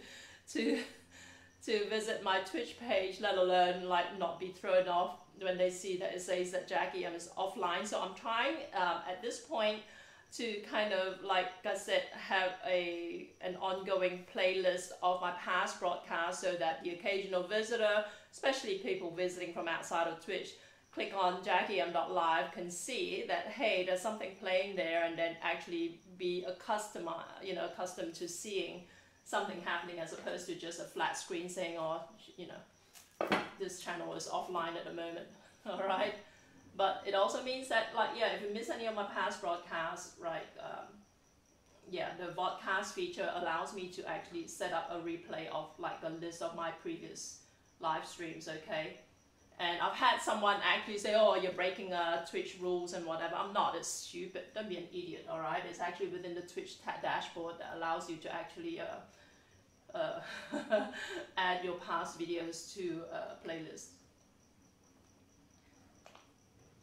visit my Twitch page, let alone like not be thrown off when they see that it says that Jackie is offline. So I'm trying at this point to kind of, like I said, have an ongoing playlist of my past broadcasts, so that the occasional visitor, especially people visiting from outside of Twitch, click on jackiem.live, can see that, hey, there's something playing there, and then actually be accustomed to seeing something happening, as opposed to just a flat screen saying, oh, you know, this channel is offline at the moment. All right. But it also means that, like, yeah, if you miss any of my past broadcasts, right, yeah, the vodcast feature allows me to actually set up a replay of like a list of my previous live streams, okay? And I've had someone actually say, oh, you're breaking Twitch rules and whatever. I'm not, it's stupid. Don't be an idiot, all right? It's actually within the Twitch dashboard that allows you to actually add your past videos to a playlist.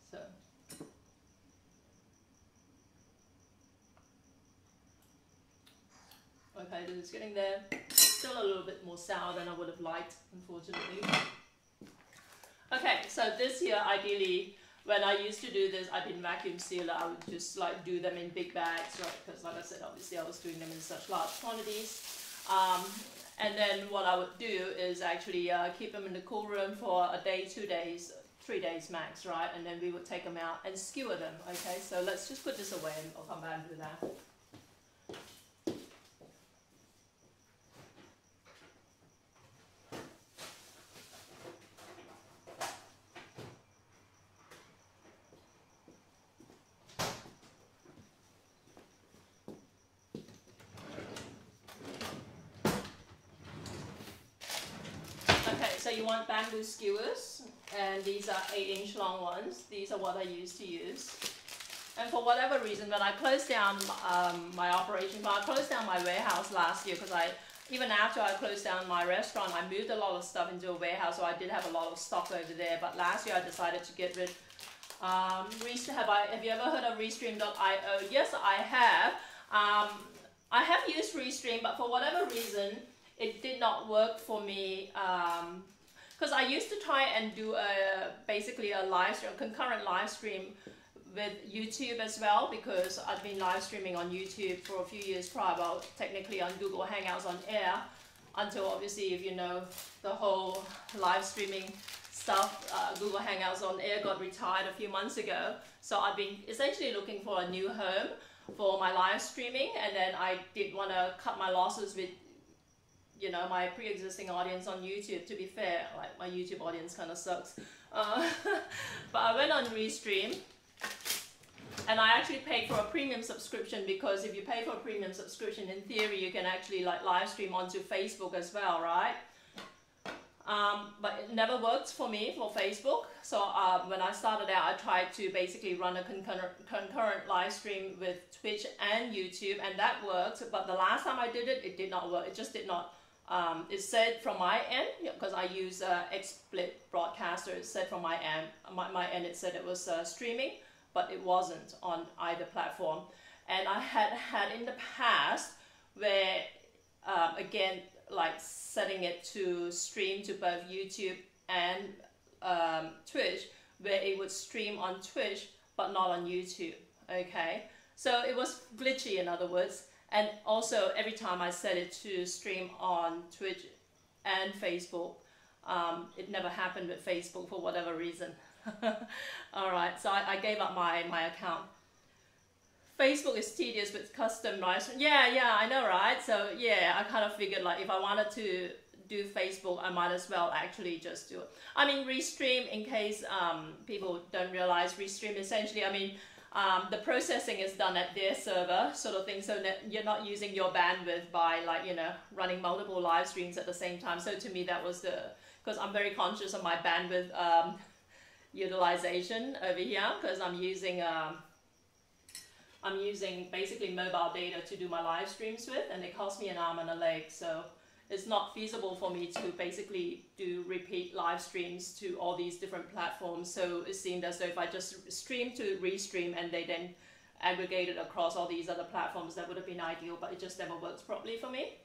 So. Okay, this is getting there. Still a little bit more sour than I would have liked, unfortunately. Okay, so this here, ideally, when I used to do this, I didn't vacuum seal it. I would just like do them in big bags, right? Because like I said, obviously I was doing them in such large quantities. And then what I would do is actually keep them in the cool room for a day, 2 days, 3 days max, right? And then we would take them out and skewer them, okay? So let's just put this away and I'll come back and do that. So you want bamboo skewers, and these are 8-inch long ones. These are what I used to use. And for whatever reason, when I closed down my operation, when I closed down my warehouse last year, because even after I closed down my restaurant, I moved a lot of stuff into a warehouse, so I did have a lot of stock over there. But last year I decided to get rid. Have you ever heard of Restream.io? Yes, I have. I have used Restream, but for whatever reason, it did not work for me. Because I used to try and do basically a live stream, concurrent live stream with YouTube as well, because I've been live streaming on YouTube for a few years prior, well, technically on Google Hangouts on air, until obviously, if you know, the whole live streaming stuff, Google Hangouts on air got retired a few months ago. So I've been essentially looking for a new home for my live streaming, and then I did want to cut my losses with, you know, my pre-existing audience on YouTube. To be fair, like, my YouTube audience kind of sucks. But I went on Restream, and I actually paid for a premium subscription, because if you pay for a premium subscription, in theory, you can actually like live stream onto Facebook as well, right? But it never worked for me for Facebook. So when I started out, I tried to basically run a concurrent live stream with Twitch and YouTube, and that worked. But the last time I did it, it did not work. It just did not. It said from my end, because I use XSplit Broadcaster, it said from my end, it said it was streaming, but it wasn't on either platform. And I had in the past where, again, like setting it to stream to both YouTube and Twitch, where it would stream on Twitch, but not on YouTube, okay? So it was glitchy, in other words. And also, every time I set it to stream on Twitch and Facebook, it never happened with Facebook for whatever reason. All right, so I gave up my account. Facebook is tedious with custom live stream. Yeah, I know, right? So yeah, I kind of figured, like, if I wanted to do Facebook, I might as well actually just do it. I mean, Restream, in case people don't realize, Restream essentially, I mean, the processing is done at their server, sort of thing, so that you're not using your bandwidth by, like, you know, running multiple live streams at the same time. So to me, that was because I'm very conscious of my bandwidth utilization over here, because I'm using basically mobile data to do my live streams with, and it costs me an arm and a leg. So it's not feasible for me to basically do repeat live streams to all these different platforms. So it seemed as though if I just stream to Restream and they then aggregate it across all these other platforms, that would have been ideal, but it just never works properly for me.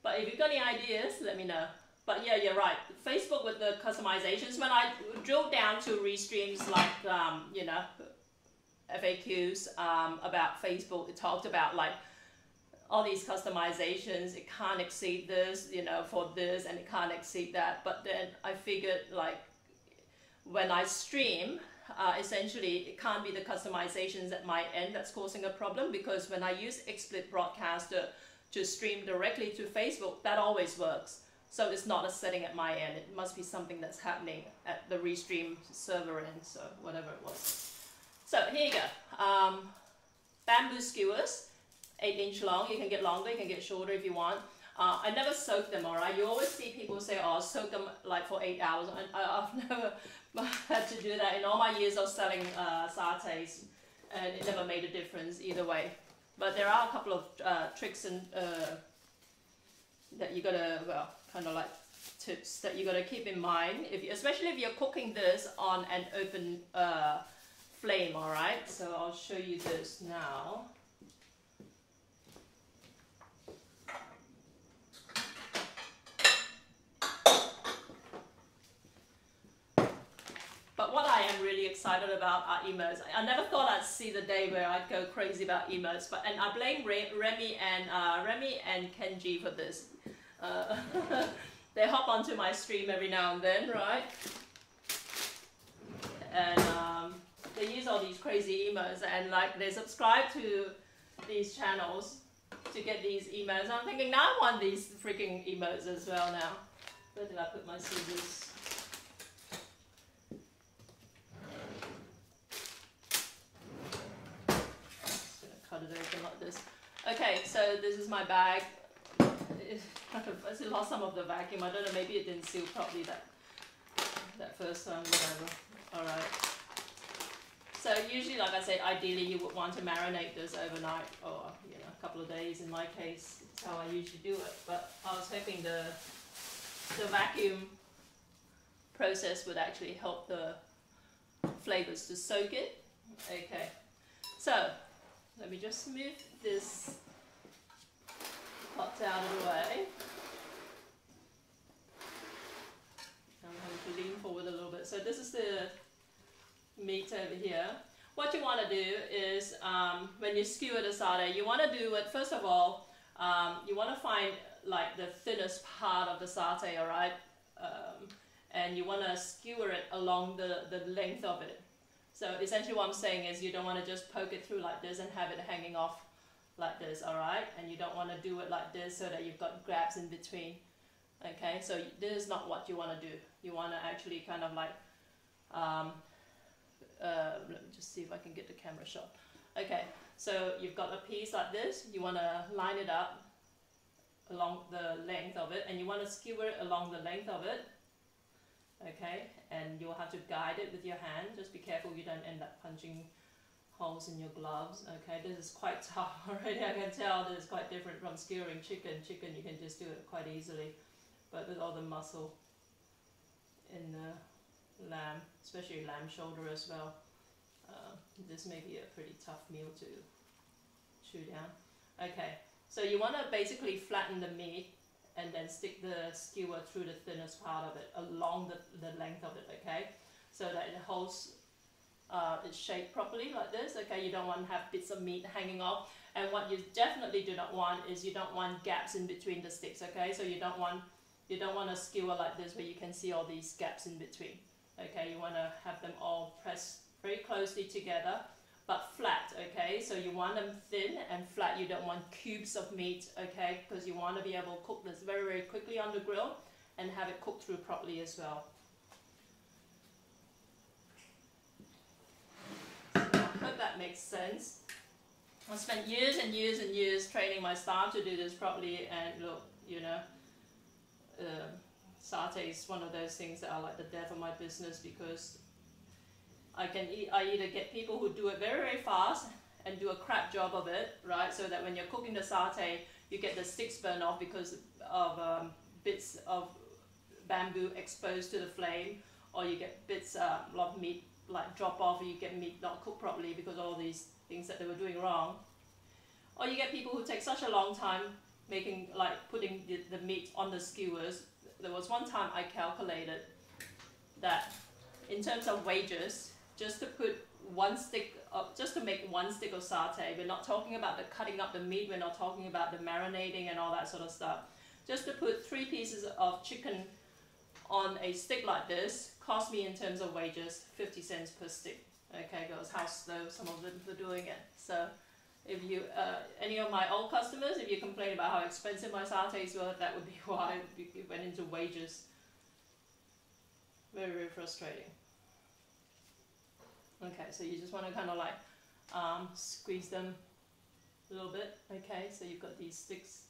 But if you've got any ideas, let me know. But yeah, you're right. Facebook with the customizations, when I drilled down to Restream's, like, you know, FAQs about Facebook, it talked about, like, all these customizations. It can't exceed this, you know, for this, and it can't exceed that. But then I figured, like, when I stream, essentially it can't be the customizations at my end that's causing a problem, because when I use XSplit Broadcaster to stream directly to Facebook, that always works. So it's not a setting at my end. It must be something that's happening at the Restream server end, so whatever it was. So here you go. Bamboo skewers, 8-inch long. You can get longer, you can get shorter if you want. I never soak them, alright? You always see people say, oh, soak them like for 8 hours. And I've never had to do that in all my years of selling satays, and it never made a difference either way. But there are a couple of tricks and that you gotta, well, kind of like tips that you gotta keep in mind, especially if you're cooking this on an open flame, alright? So I'll show you this now. But what I am really excited about are emotes. I never thought I'd see the day where I'd go crazy about emotes, and I blame Remy and Kenji for this. They hop onto my stream every now and then, right? And they use all these crazy emotes, and like they subscribe to these channels to get these emotes. And I'm thinking, now I want these freaking emotes as well now. Where did I put my scissors? Cut it open like this. Okay, so this is my bag. I lost some of the vacuum. I don't know, maybe it didn't seal properly that first time, whatever. Alright. So usually, like I said, ideally you would want to marinate this overnight, or you know, a couple of days in my case. It's how I usually do it. But I was hoping the vacuum process would actually help the flavors to soak it. Okay. So let me just move this pot out of the way. I'm having to lean forward a little bit. So this is the meat over here. What you want to do is, when you skewer the satay, you want to do it, first of all, you want to find like the thinnest part of the satay, alright? And you want to skewer it along the length of it. So essentially what I'm saying is you don't want to just poke it through like this and have it hanging off like this, alright? And you don't want to do it like this so that you've got gaps in between. Okay, so this is not what you want to do. You want to actually kind of like, let me just see if I can get the camera shot. Okay, so you've got a piece like this. You want to line it up along the length of it, and you want to skewer it along the length of it. Okay, and you'll have to guide it with your hand. Just be careful you don't end up punching holes in your gloves. Okay, this is quite tough already. I can tell this is quite different from skewering chicken. Chicken, you can just do it quite easily, but with all the muscle in the lamb, especially lamb shoulder as well, this may be a pretty tough meal to chew down. Okay, so you want to basically flatten the meat and then stick the skewer through the thinnest part of it along the length of it, okay? So that it holds its shape properly like this, okay? You don't want to have bits of meat hanging off. And what you definitely do not want is you don't want gaps in between the sticks, okay? So you don't want a skewer like this where you can see all these gaps in between, okay? You want to have them all pressed very closely together, but flat, okay? So you want them thin and flat. You don't want cubes of meat, okay? Because you want to be able to cook this very, very quickly on the grill and have it cooked through properly as well. So I hope that makes sense. I spent years and years and years training my staff to do this properly, and look, you know, satay is one of those things that are like the death of my business, because I either get people who do it very, very fast and do a crap job of it, right? So that when you're cooking the satay, you get the sticks burned off because of bits of bamboo exposed to the flame, or you get bits, a lot of meat like drop off, or you get meat not cooked properly because of all these things that they were doing wrong. Or you get people who take such a long time making, like putting the meat on the skewers. There was one time I calculated that in terms of wages, just to put one stick of, just to make one stick of satay, we're not talking about the cutting up the meat, we're not talking about the marinating and all that sort of stuff. Just to put 3 pieces of chicken on a stick like this cost me, in terms of wages, 50 cents per stick. Okay, girls, how slow some of them were doing it. So If you, any of my old customers, if you complain about how expensive my satays were, that would be why it went into wages. Very, very frustrating. Okay, so you just want to kind of like squeeze them a little bit. Okay, so you've got these sticks.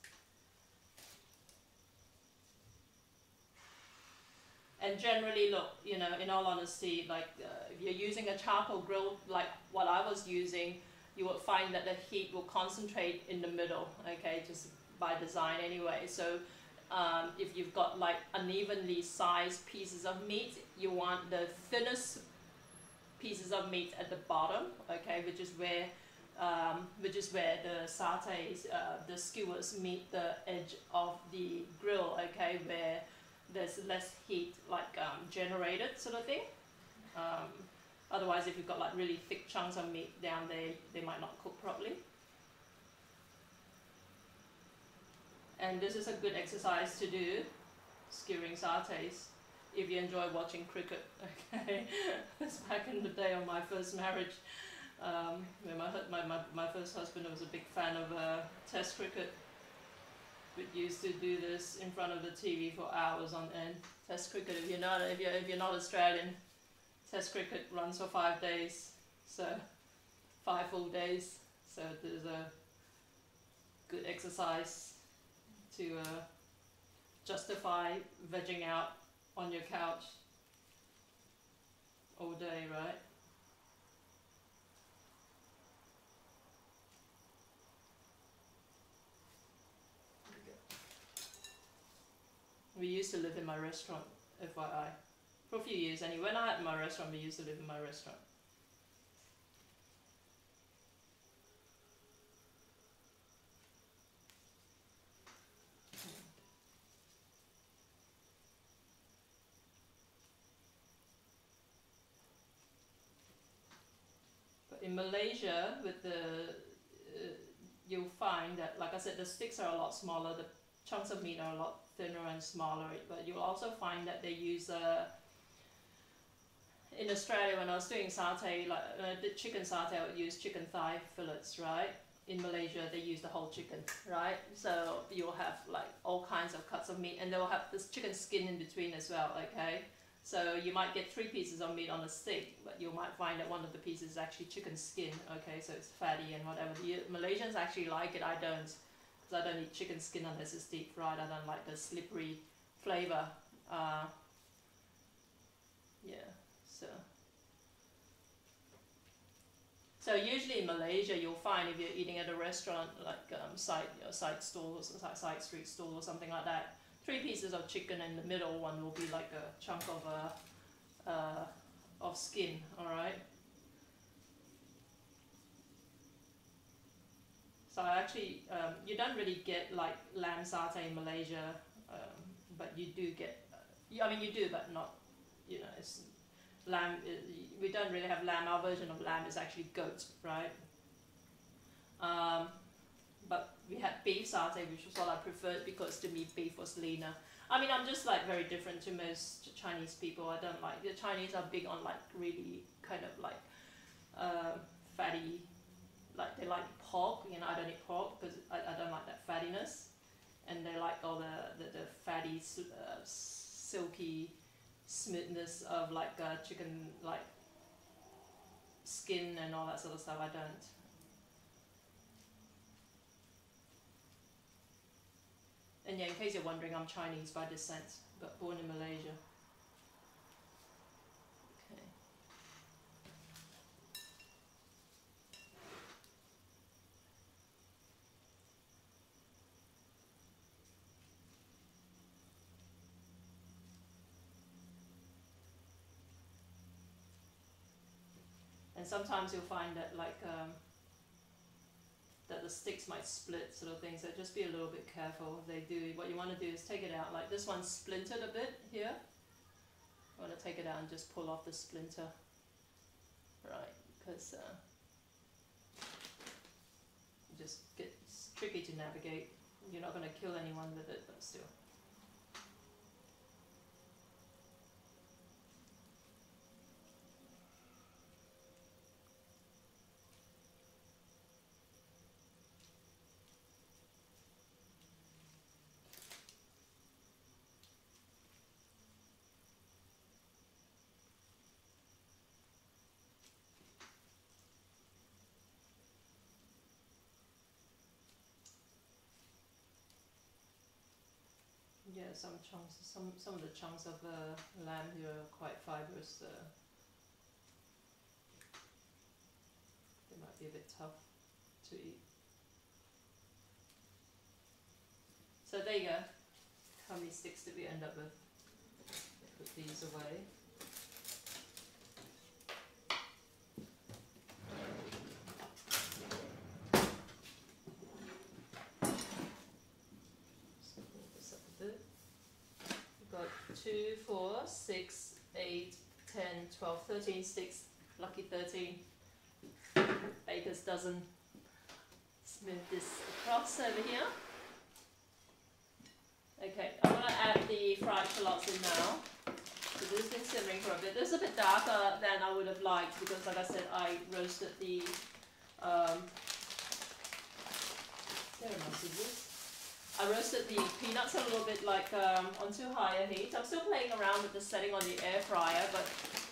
And generally, look, you know, in all honesty, like if you're using a charcoal grill like what I was using, you will find that the heat will concentrate in the middle, okay, just by design anyway. So if you've got like unevenly sized pieces of meat, you want the thinnest pieces of meat at the bottom, okay, which is where the satays, the skewers meet the edge of the grill, okay, where there's less heat like generated, sort of thing. Otherwise, if you've got like really thick chunks of meat down there, they might not cook properly. And this is a good exercise to do, skewering satays, if you enjoy watching cricket. Okay, that's back in the day of my first marriage. When my first husband was a big fan of Test cricket. We used to do this in front of the TV for hours on end. Test cricket, if you're not Australian, Test cricket runs for 5 days, so 5 full days. So there's a good exercise to justify vegging out on your couch all day, right? We used to live in my restaurant, FYI. For a few years anyway. When I had my restaurant, we used to live in my restaurant. But in Malaysia, with the you'll find that, like I said, the sticks are a lot smaller, the chunks of meat are a lot thinner and smaller, but you'll also find that they use in Australia, when I was doing satay, like the chicken satay, I would use chicken thigh fillets, right? In Malaysia, they use the whole chicken, right? So you'll have like all kinds of cuts of meat, and they'll have this chicken skin in between as well, okay? So you might get 3 pieces of meat on a stick, but you might find that one of the pieces is actually chicken skin, okay? So it's fatty and whatever. The Malaysians actually like it, I don't. Because I don't eat chicken skin unless it's deep fried. I don't like the slippery flavor. Yeah, so usually in Malaysia, you'll find if you're eating at a restaurant, like side stall or side street stall or something like that, 3 pieces of chicken, and the middle one will be like a chunk of skin. All right. So actually, you don't really get like lamb satay in Malaysia, but you do get. I mean, you do, but not. You know, it's lamb. We don't really have lamb. Our version of lamb is actually goat, right? But we had beef satay, which was what I preferred because to me beef was leaner. I mean, I'm just like very different to most Chinese people. I don't like, the Chinese are big on like really kind of like fatty, like they like pork. You know, I don't eat pork because I don't like that fattiness, and they like all the fatty, silky smoothness of like chicken, like skin and all that sort of stuff. I don't. And yeah, in case you're wondering, I'm Chinese by descent, but born in Malaysia. Okay. And sometimes you'll find that like that the sticks might split, sort of thing, so just be a little bit careful if they do. What you want to do is take it out, like this one's splintered a bit here. You want to take it out and just pull off the splinter, right, because it's tricky to navigate. You're not going to kill anyone with it, but still. yeah, some chunks, some of the chunks of lamb here are quite fibrous. They might be a bit tough to eat. So there you go. How many sticks did we end up with? Put these away. This up a bit. We've got 2, 4, 6, 8, 10, 12, 13 sticks. Lucky 13. Baker's dozen. Let's move this across over here. Okay, I'm going to add the fried shallots in now. So this has been simmering for a bit. This is a bit darker than I would have liked because, like I said, I roasted the there are my scissors. I roasted the peanuts a little bit like on too high a heat. I'm still playing around with the setting on the air fryer, but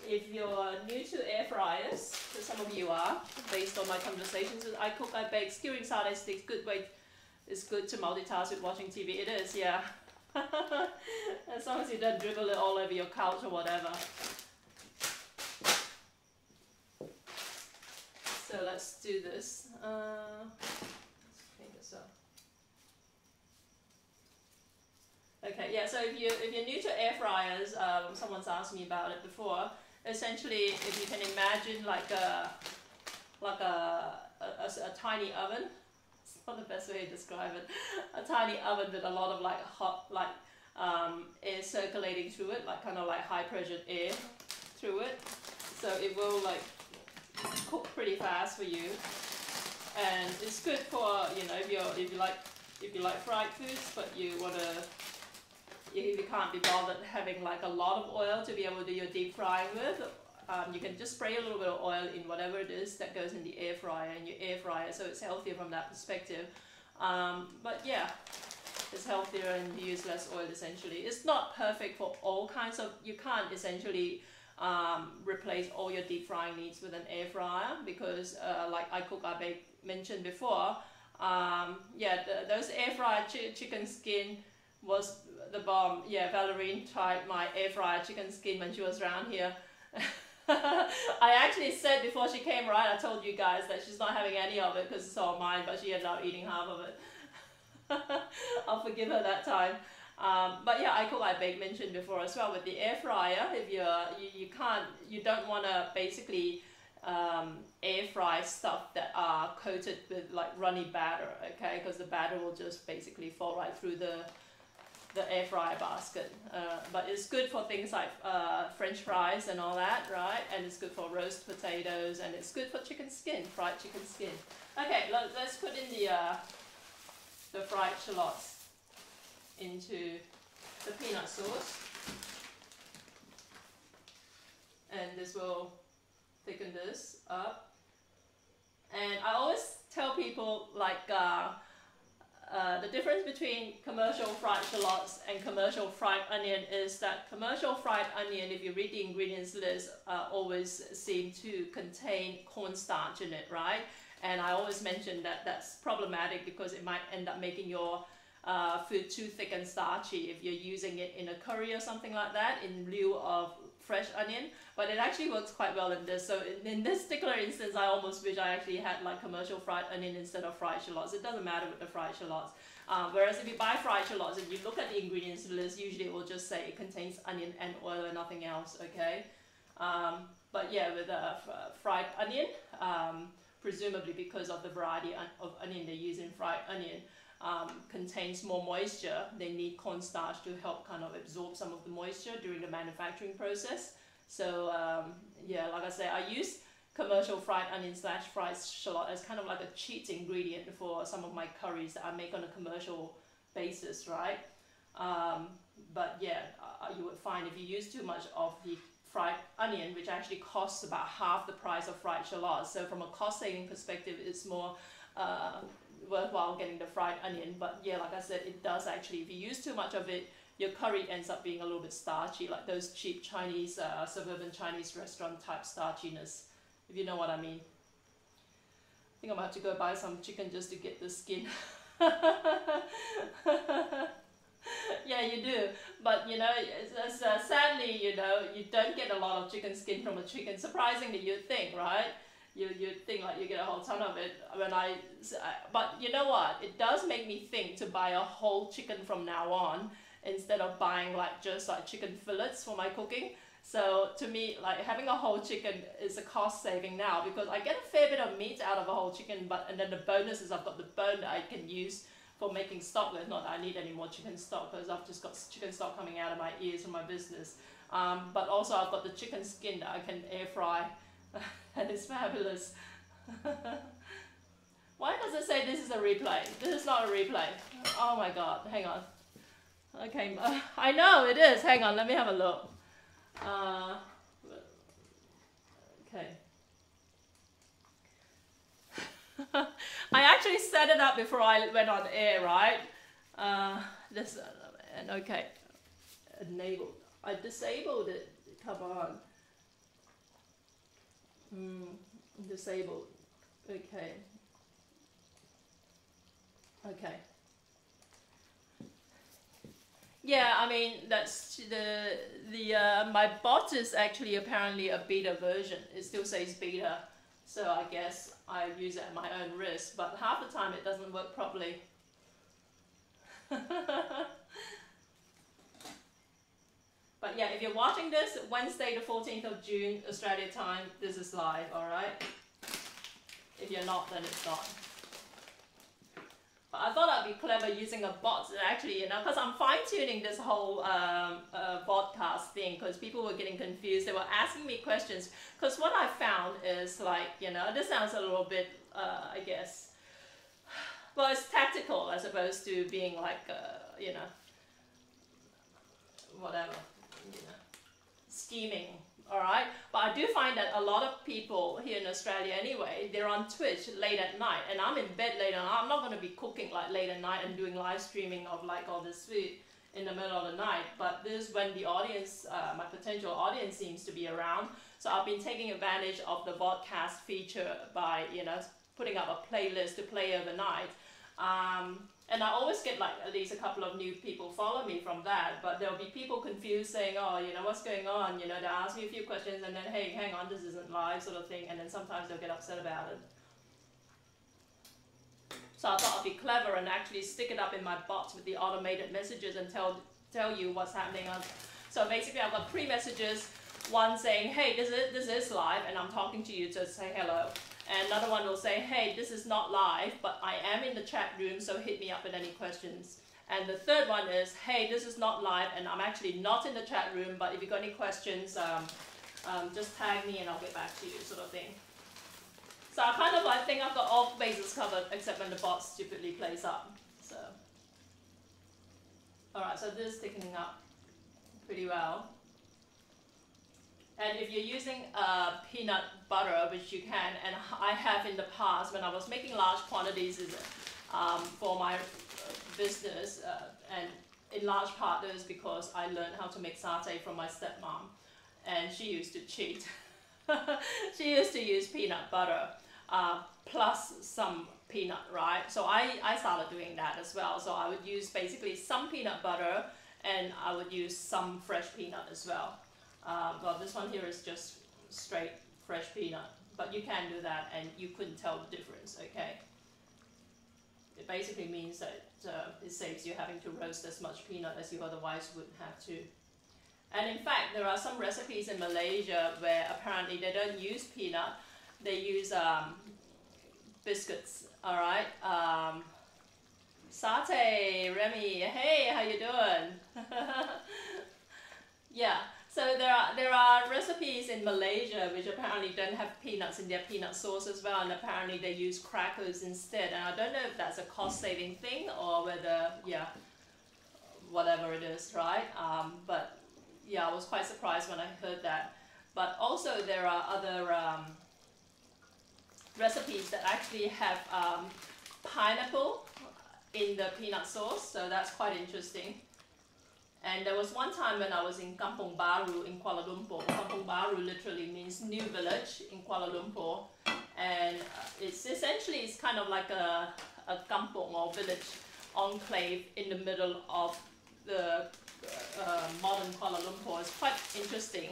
if you're new to air fryers, so some of you are, based on my conversations with I Cook, I Bake, skewering satay sticks, good way. It's good to multitask with watching TV. It is, yeah. As long as you don't dribble it all over your couch or whatever. So let's do this. Let's clean this up. Okay, yeah. So if you're new to air fryers, someone's asked me about it before. Essentially, if you can imagine like a tiny oven. Not the best way to describe it. A tiny oven with a lot of like hot air circulating through it, like kind of like high pressured air through it. So it will like cook pretty fast for you, and it's good for, you know, if you like fried foods, but if you can't be bothered having like a lot of oil to be able to do your deep frying with. You can just spray a little bit of oil in whatever it is that goes in the air fryer, so it's healthier from that perspective. But yeah, it's healthier and you use less oil essentially. It's not perfect for all kinds of, you can't essentially replace all your deep frying needs with an air fryer because like I Cook, I Bake mentioned before, yeah, those air fried chicken skin was the bomb. Yeah, Valerine tried my air fried chicken skin when she was around here. I actually said before she came, right, I told you guys that she's not having any of it because it's all mine, but she ended up eating half of it. I'll forgive her that time. But yeah, I Cook, I Bake mentioned before as well with the air fryer. If you don't want to basically air fry stuff that are coated with like runny batter, okay? Because the batter will just basically fall right through the air fryer basket, but it's good for things like French fries and all that, right? And it's good for roast potatoes, and it's good for chicken skin, fried chicken skin. Okay, let's put in the fried shallots into the peanut sauce, and this will thicken this up. And I always tell people like the difference between commercial fried shallots and commercial fried onion is that commercial fried onion, if you read the ingredients list, always seem to contain cornstarch in it, right? And I always mention that that's problematic because it might end up making your food too thick and starchy if you're using it in a curry or something like that in lieu of fresh onion. But it actually works quite well in this. So in this particular instance, I almost wish I actually had like commercial fried onion instead of fried shallots. It doesn't matter with the fried shallots. Whereas if you buy fried shallots and you look at the ingredients list, usually it will just say it contains onion and oil and nothing else, okay? But yeah, with fried onion, presumably because of the variety of onion they use in fried onion, contains more moisture. They need cornstarch to help kind of absorb some of the moisture during the manufacturing process. So yeah, like I say, I use commercial fried onion / fried shallot as kind of like a cheat ingredient for some of my curries that I make on a commercial basis, right? But yeah, you would find if you use too much of the fried onion, which actually costs about half the price of fried shallots. So from a cost saving perspective, it's more worthwhile getting the fried onion. But yeah, like I said, it does actually, if you use too much of it, your curry ends up being a little bit starchy, like those cheap Chinese, suburban Chinese restaurant type starchiness, if you know what I mean. I think I'm gonna have to go buy some chicken just to get the skin. Yeah, you do. But you know, sadly, you know, you don't get a lot of chicken skin from a chicken. Surprisingly, you'd think, right? You'd think like you get a whole ton of it. But you know what? It does make me think to buy a whole chicken from now on instead of buying like just like chicken fillets for my cooking. So to me, like having a whole chicken is a cost saving now because I get a fair bit of meat out of a whole chicken, and then the bonus is I've got the bone that I can use for making stock with. Not that I need any more chicken stock because I've just got chicken stock coming out of my ears from my business. But also I've got the chicken skin that I can air fry and it's fabulous. Why does it say this is a replay? This is not a replay. Oh my god, hang on. Okay, I know it is. Hang on, let me have a look. Okay. I actually set it up before I went on air, right? And okay, enabled. I disabled it. Come on. Disabled. Okay. Okay. Yeah, I mean that's my bot is actually apparently a beta version. It still says beta, so I guess I use it at my own risk. But half the time it doesn't work properly. But yeah, if you're watching this Wednesday the 14th of June, Australia time, this is live, alright? If you're not, then it's not. But I thought I'd be clever using a bot actually, you know, because I'm fine-tuning this whole podcast thing because people were getting confused. They were asking me questions because what I found is like, you know, this sounds a little bit, I guess, well, it's tactical as opposed to being like, you know, whatever. You know, scheming, all right? But I do find that a lot of people here in Australia anyway, they're on Twitch late at night, and I'm in bed late at night. I'm not going to be cooking like late at night and doing live streaming of like all this food in the middle of the night. But this is when the audience, my potential audience seems to be around. So I've been taking advantage of the podcast feature by, you know, putting up a playlist to play overnight. And I always get like at least a couple of new people follow me from that, but there'll be people confused saying, oh, you know, what's going on? You know, they'll ask me a few questions and then, hey, hang on, this isn't live sort of thing. And then sometimes they'll get upset about it. So I thought I'd be clever and actually stick it up in my bots with the automated messages and tell you what's happening. So basically I've got 3 messages, one saying, hey, this is live and I'm talking to you to say hello. And another one will say, hey, this is not live, but I am in the chat room, so hit me up with any questions. And the third one is, hey, this is not live, and I'm actually not in the chat room, but if you've got any questions, just tag me and I'll get back to you, sort of thing. So I think I've got all bases covered, except when the bot stupidly plays up. So, all right, so this is thickening up pretty well. And if you're using peanut butter, which you can, and I have in the past when I was making large quantities for my business, and in large part it was because I learned how to make satay from my stepmom, and she used to cheat. She used to use peanut butter plus some peanut, right? So I started doing that as well. So I would use basically some peanut butter, and I would use some fresh peanut as well. Well, this one here is just straight fresh peanut, but you can do that and you couldn't tell the difference, okay? It basically means that it saves you having to roast as much peanut as you otherwise would have to. And in fact, there are some recipes in Malaysia where apparently they don't use peanut, they use biscuits, all right? Satay, Remy, hey, how you doing? Yeah. So there are recipes in Malaysia which apparently don't have peanuts in their peanut sauce as well, and apparently they use crackers instead. And I don't know if that's a cost-saving thing or whether, yeah, whatever it is, right? But yeah, I was quite surprised when I heard that. But also there are other recipes that actually have pineapple in the peanut sauce, so that's quite interesting. And there was one time when I was in Kampung Baru in Kuala Lumpur. Kampung Baru literally means new village in Kuala Lumpur. And it's kind of like a kampung or village enclave in the middle of the modern Kuala Lumpur is quite interesting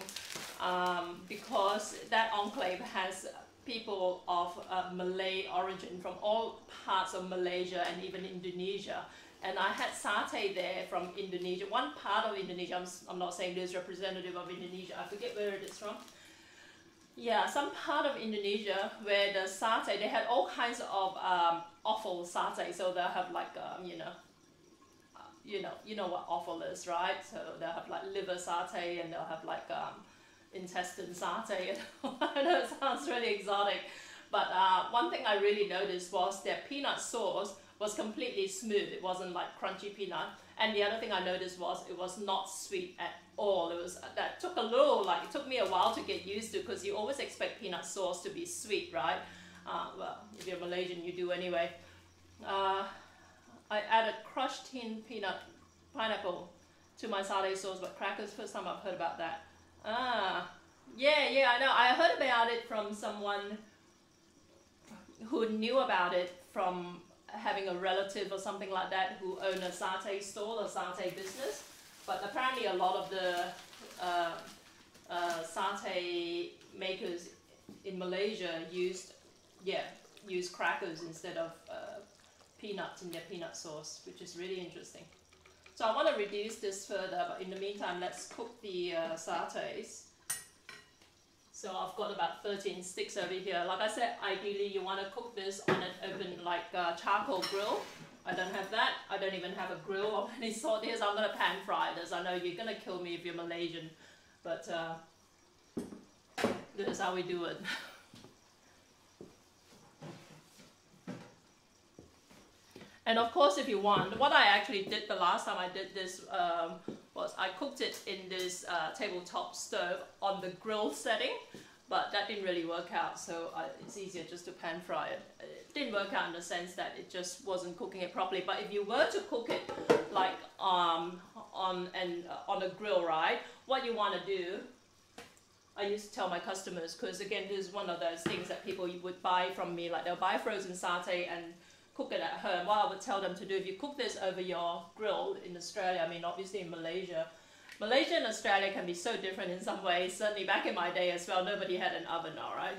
because that enclave has people of Malay origin from all parts of Malaysia and even Indonesia. And I had satay there from Indonesia, one part of Indonesia. I'm not saying this is representative of Indonesia. I forget where it is from. Yeah, some part of Indonesia where the satay, they had all kinds of offal satay. So they'll have like, you know what offal is, right? So they'll have like liver satay and they'll have like intestine satay. I know it sounds really exotic, but one thing I really noticed was their peanut sauce was completely smooth. It wasn't like crunchy peanut. And the other thing I noticed was it was not sweet at all. That took a little, like it took me a while to get used to, because you always expect peanut sauce to be sweet, right? Well, if you're Malaysian, you do anyway. I added crushed tin pineapple to my satay sauce, but crackers, first time I've heard about that. Yeah, I know. I heard about it from someone who knew about it from having a relative or something like that who owned a satay stall, a satay business. But apparently a lot of the satay makers in Malaysia used crackers instead of peanuts in their peanut sauce, which is really interesting. So I want to reduce this further, but in the meantime, let's cook the satays. So I've got about 13 sticks over here. Like I said, ideally you want to cook this on an open, like charcoal grill. I don't have that. I don't even have a grill of any sort here, so I'm going to pan fry this. I know you're going to kill me if you're Malaysian, but this is how we do it. And of course, if you want, what I actually did the last time I did this was I cooked it in this tabletop stove on the grill setting, but that didn't really work out, so it's easier just to pan fry it. It didn't work out in the sense that it just wasn't cooking it properly, but if you were to cook it like on a grill, right, what you want to do, I used to tell my customers, because again, this is one of those things that people would buy from me, like they'll buy frozen satay and cook it at home. What I would tell them to do, if you cook this over your grill in Australia, I mean obviously in Malaysia and Australia can be so different in some ways. Certainly back in my day as well, nobody had an oven, alright,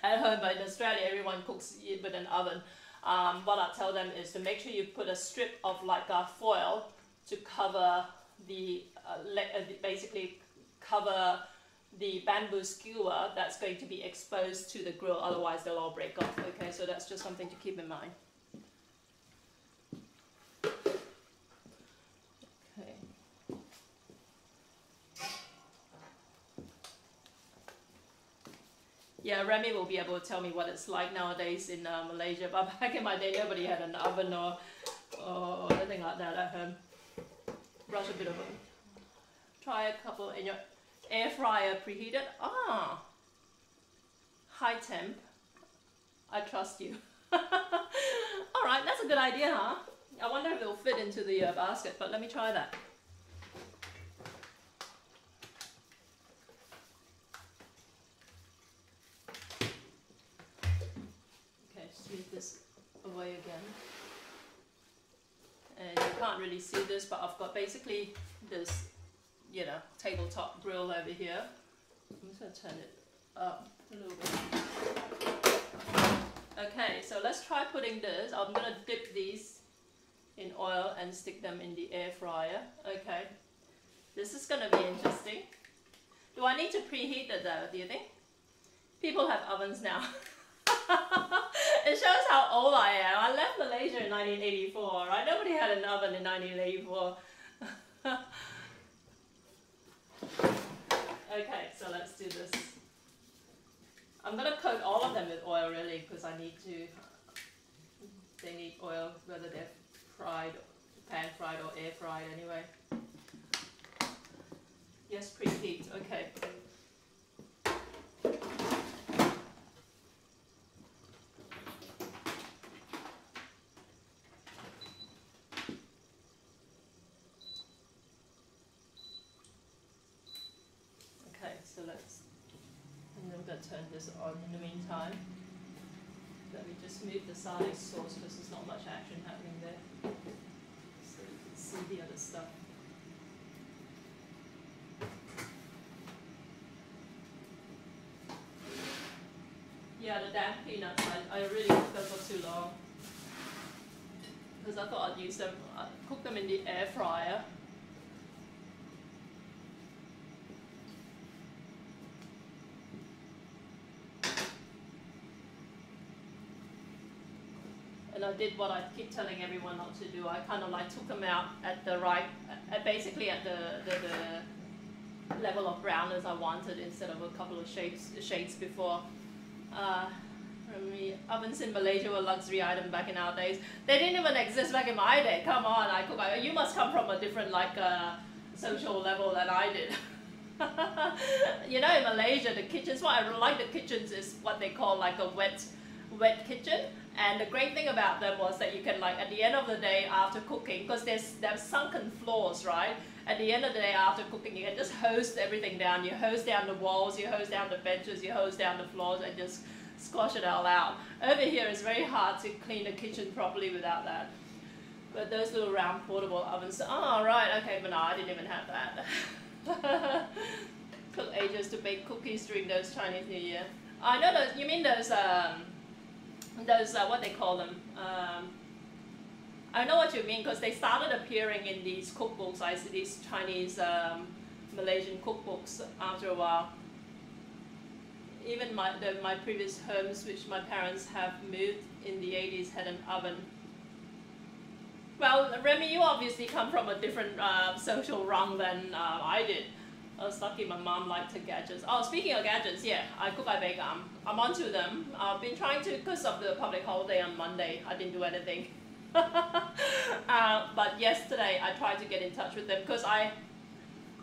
at home, but in Australia everyone cooks with an oven. What I tell them is to make sure you put a strip of like foil to cover the, basically cover the bamboo skewer that's going to be exposed to the grill, otherwise they'll all break off. Okay, so that's just something to keep in mind. Yeah, Remy will be able to tell me what it's like nowadays in Malaysia, but back in my day nobody had an oven or anything like that at home. Brush a bit of it. Try a couple in your air fryer preheated. High temp. I trust you. Alright, that's a good idea, huh? I wonder if it'll fit into the basket, but let me try that. Move this away again, and you can't really see this, but I've got basically this, you know, tabletop grill over here. I'm just going to turn it up a little bit. Okay, so let's try putting this. I'm going to dip these in oil and stick them in the air fryer. Okay, this is going to be interesting. Do I need to preheat it though, do you think? People have ovens now. It shows how old I am. I left Malaysia in 1984, right? Nobody had an oven in 1984. Okay, so let's do this. I'm going to coat all of them with oil really, because I need to, they need oil, whether they're fried, pan fried or air fried anyway. Yes, preheat, okay. So let's, and then we're going to turn this on in the meantime. Let me just move the satay sauce because there's not much action happening there. So you can see the other stuff. Yeah, the damp peanuts, I really cooked them for too long. Because I thought I'd use them, cook them in the air fryer. And I did what I keep telling everyone not to do. I kind of like took them out at the right, basically at the level of brownness I wanted instead of a couple of shades before. Ovens in Malaysia were a luxury item back in our days. They didn't even exist back in my day. Come on, you must come from a different social level than I did. You know, in Malaysia, the kitchens, what I like the kitchens is what they call like a wet kitchen. And the great thing about them was that you can, like, at the end of the day after cooking, because there's sunken floors, right? At the end of the day after cooking, you can just hose everything down. You hose down the walls, you hose down the benches, you hose down the floors, and just squash it all out. Over here, it's very hard to clean the kitchen properly without that. But those little round portable ovens, oh right, okay, but no, I didn't even have that. Took ages to bake cookies during those Chinese New Year. I know those, you mean those what they call them. I know what you mean, because they started appearing in these cookbooks. I see these Chinese Malaysian cookbooks after a while. Even my previous homes, which my parents have moved in the 80s, had an oven. Well, Remy, you obviously come from a different social rung than I did. I was lucky my mom liked her gadgets. Oh, speaking of gadgets, yeah, I cook, I bake. I'm onto them. I've been trying to, because of the public holiday on Monday, I didn't do anything. But yesterday I tried to get in touch with them, because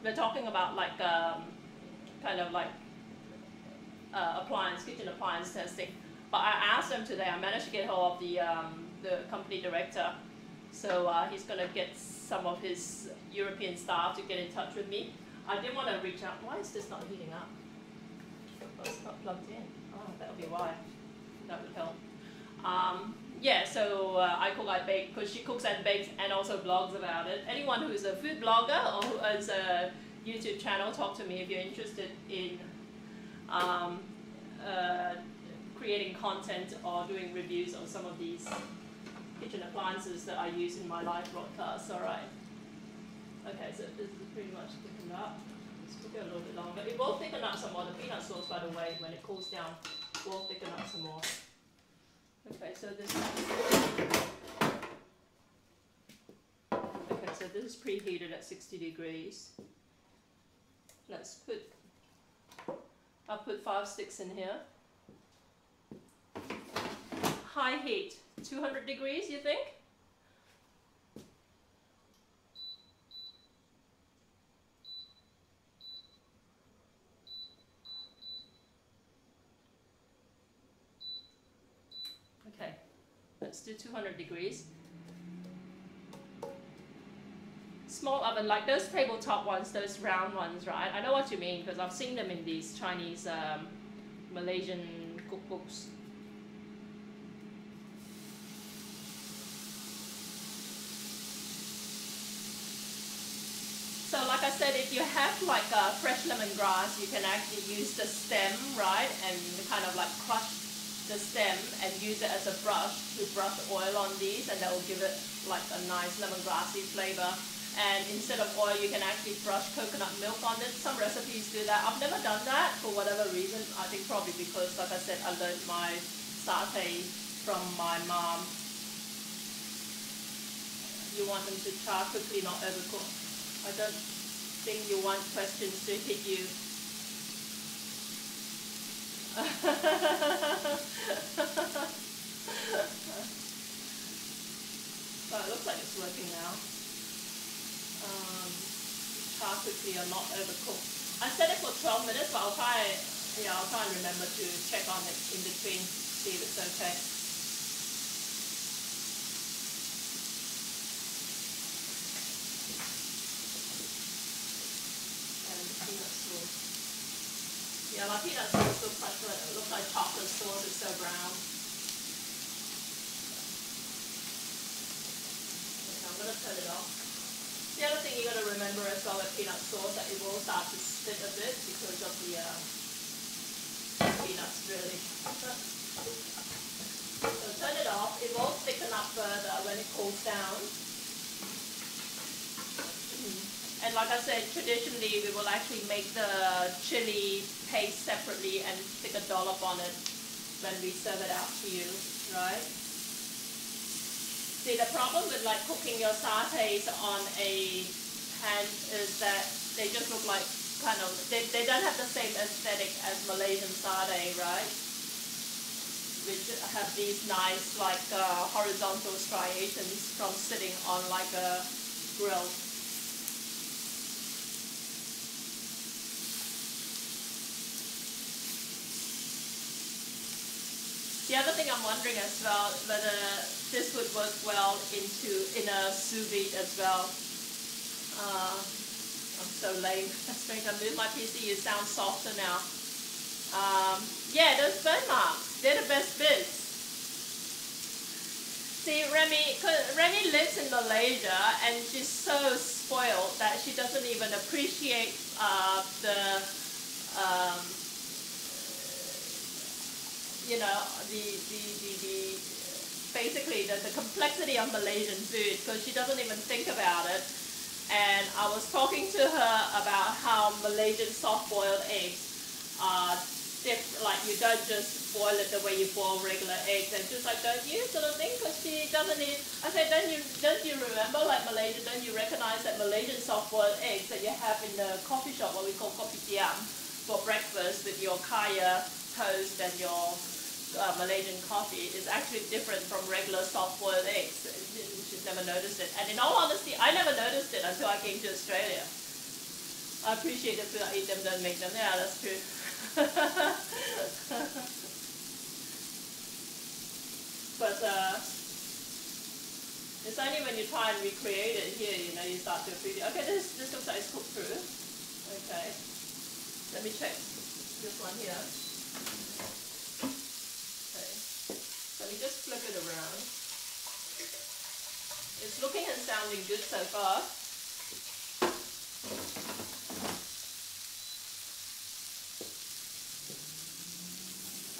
we're talking about like kind of like kitchen appliance testing. But I asked them today. I managed to get hold of the company director, so he's gonna get some of his European staff to get in touch with me. I didn't want to reach out. Why is this not heating up? Oh, it's not plugged in. Oh, that would be why. That would help. Yeah, so I cook, I bake, because she cooks and bakes and also blogs about it. Anyone who is a food blogger or who has a YouTube channel, talk to me if you're interested in creating content or doing reviews on some of these kitchen appliances that I use in my live broadcasts. All right. Okay, so this is pretty much thickened up. Let's cook it a little bit longer. It will thicken up some more. The peanut sauce, by the way, when it cools down, will thicken up some more. Okay, so this is preheated at 60 degrees. I'll put 5 sticks in here. High heat, 200 degrees, you think? Okay, let's do 200 degrees. Small oven, like those tabletop ones, those round ones, right? I know what you mean, because I've seen them in these Chinese, Malaysian cookbooks. So like I said, if you have like fresh lemongrass, you can actually use the stem, right? And kind of like crush the stem and use it as a brush to brush oil on these, and that will give it like a nice lemongrassy flavor. And instead of oil, you can actually brush coconut milk on it. Some recipes do that. I've never done that for whatever reason. I think probably because, like I said, I learned my satay from my mom. You want them to char quickly, not overcook. I don't think you want questions to hit you. So it looks like it's working now. Char quickly or not overcooked. I set it for 12 minutes, but I'll try and remember to check on it in between, see if it's okay. And the peanut sauce. Yeah, my peanut sauce looks like chocolate sauce. It's so brown. Okay, I'm gonna turn it off. The other thing you got to remember as well with peanut sauce, that it will start to split a bit because of the peanuts, really. further when it cools down. And like I said, traditionally we will actually make the chili paste separately and stick a dollop on it when we serve it out to you, right? See, the problem with like cooking your satays on a pan is that they just look like kind of, they don't have the same aesthetic as Malaysian satay, right? Which have these nice like horizontal striations from sitting on like a grill. The other thing I'm wondering as well, whether this would work well in a sous vide as well. I'm so lame. That's going to move my PC. You sound softer now. Yeah, those burn marks, they're the best bits. See, Remy lives in Malaysia and she's so spoiled that she doesn't even appreciate you know, basically the complexity of Malaysian food, because she doesn't even think about it. And I was talking to her about how Malaysian soft-boiled eggs are different. Like, you don't just boil it the way you boil regular eggs. And she's like, don't you, sort of thing, because she doesn't eat. I said, don't you remember, like Malaysia, don't you recognize that Malaysian soft-boiled eggs that you have in the coffee shop, what we call kopitiam, for breakfast with your kaya toast and your Malaysian coffee is actually different from regular soft-boiled eggs. She's never noticed it. And in all honesty, I never noticed it until I came to Australia. I appreciate the food, I eat them, don't make them. Yeah, that's true. But it's only when you try and recreate it here, you know, you start to appreciate. Okay, this looks like it's cooked through. Okay. Let me check this one here. Let me just flip it around. It's looking and sounding good so far.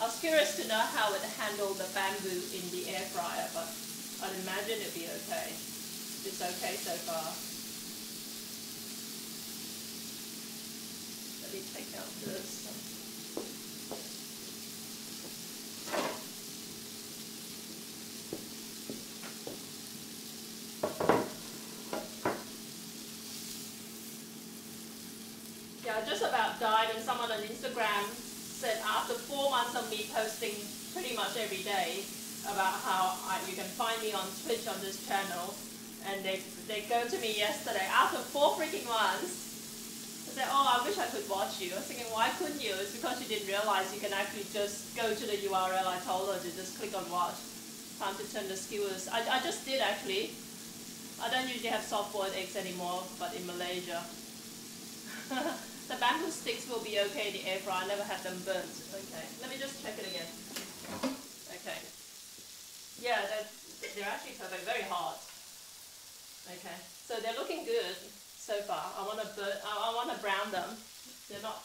I was curious to know how it handled the bamboo in the air fryer, but I'd imagine it'd be okay. It's okay so far. Let me take out this. Yeah, I just about died, and someone on Instagram said after 4 months of me posting pretty much every day about how you can find me on Twitch on this channel, and they go to me yesterday after 4 freaking months. They said, oh, I wish I could watch you. I was thinking, why couldn't you? It's because you didn't realize you can actually just go to the URL I told her to just click on watch. Time to turn the skewers. I just did actually. I don't usually have soft-boiled eggs anymore, but in Malaysia. The bamboo sticks will be okay in the air fryer. I never had them burnt. Okay, let me just check it again. Okay. Yeah, they're actually perfect. Very hot. Okay, so they're looking good so far. I want to brown them. They're not.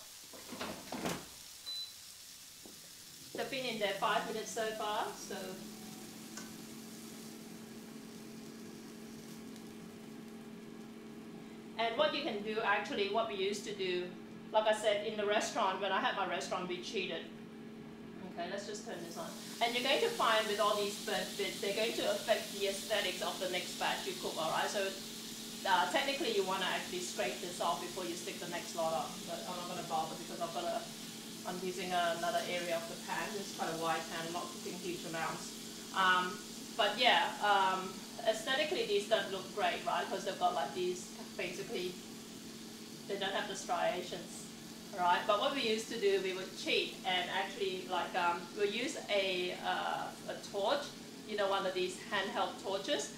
They've been in there 5 minutes so far. So. And what you can do, actually, what we used to do, like I said, in the restaurant, when I had my restaurant, we cheated. Okay, let's just turn this on. And you're going to find with all these burnt bits, they're going to affect the aesthetics of the next batch you cook, alright? So technically you want to actually scrape this off before you stick the next lot on. But I'm not going to bother because I'm using another area of the pan. It's quite a wide pan, not cooking huge amounts. But yeah, aesthetically these don't look great, right? Because they've got like these. Basically, they don't have the striations, right? But what we used to do, we would cheat and actually like we'll use a torch, you know, one of these handheld torches.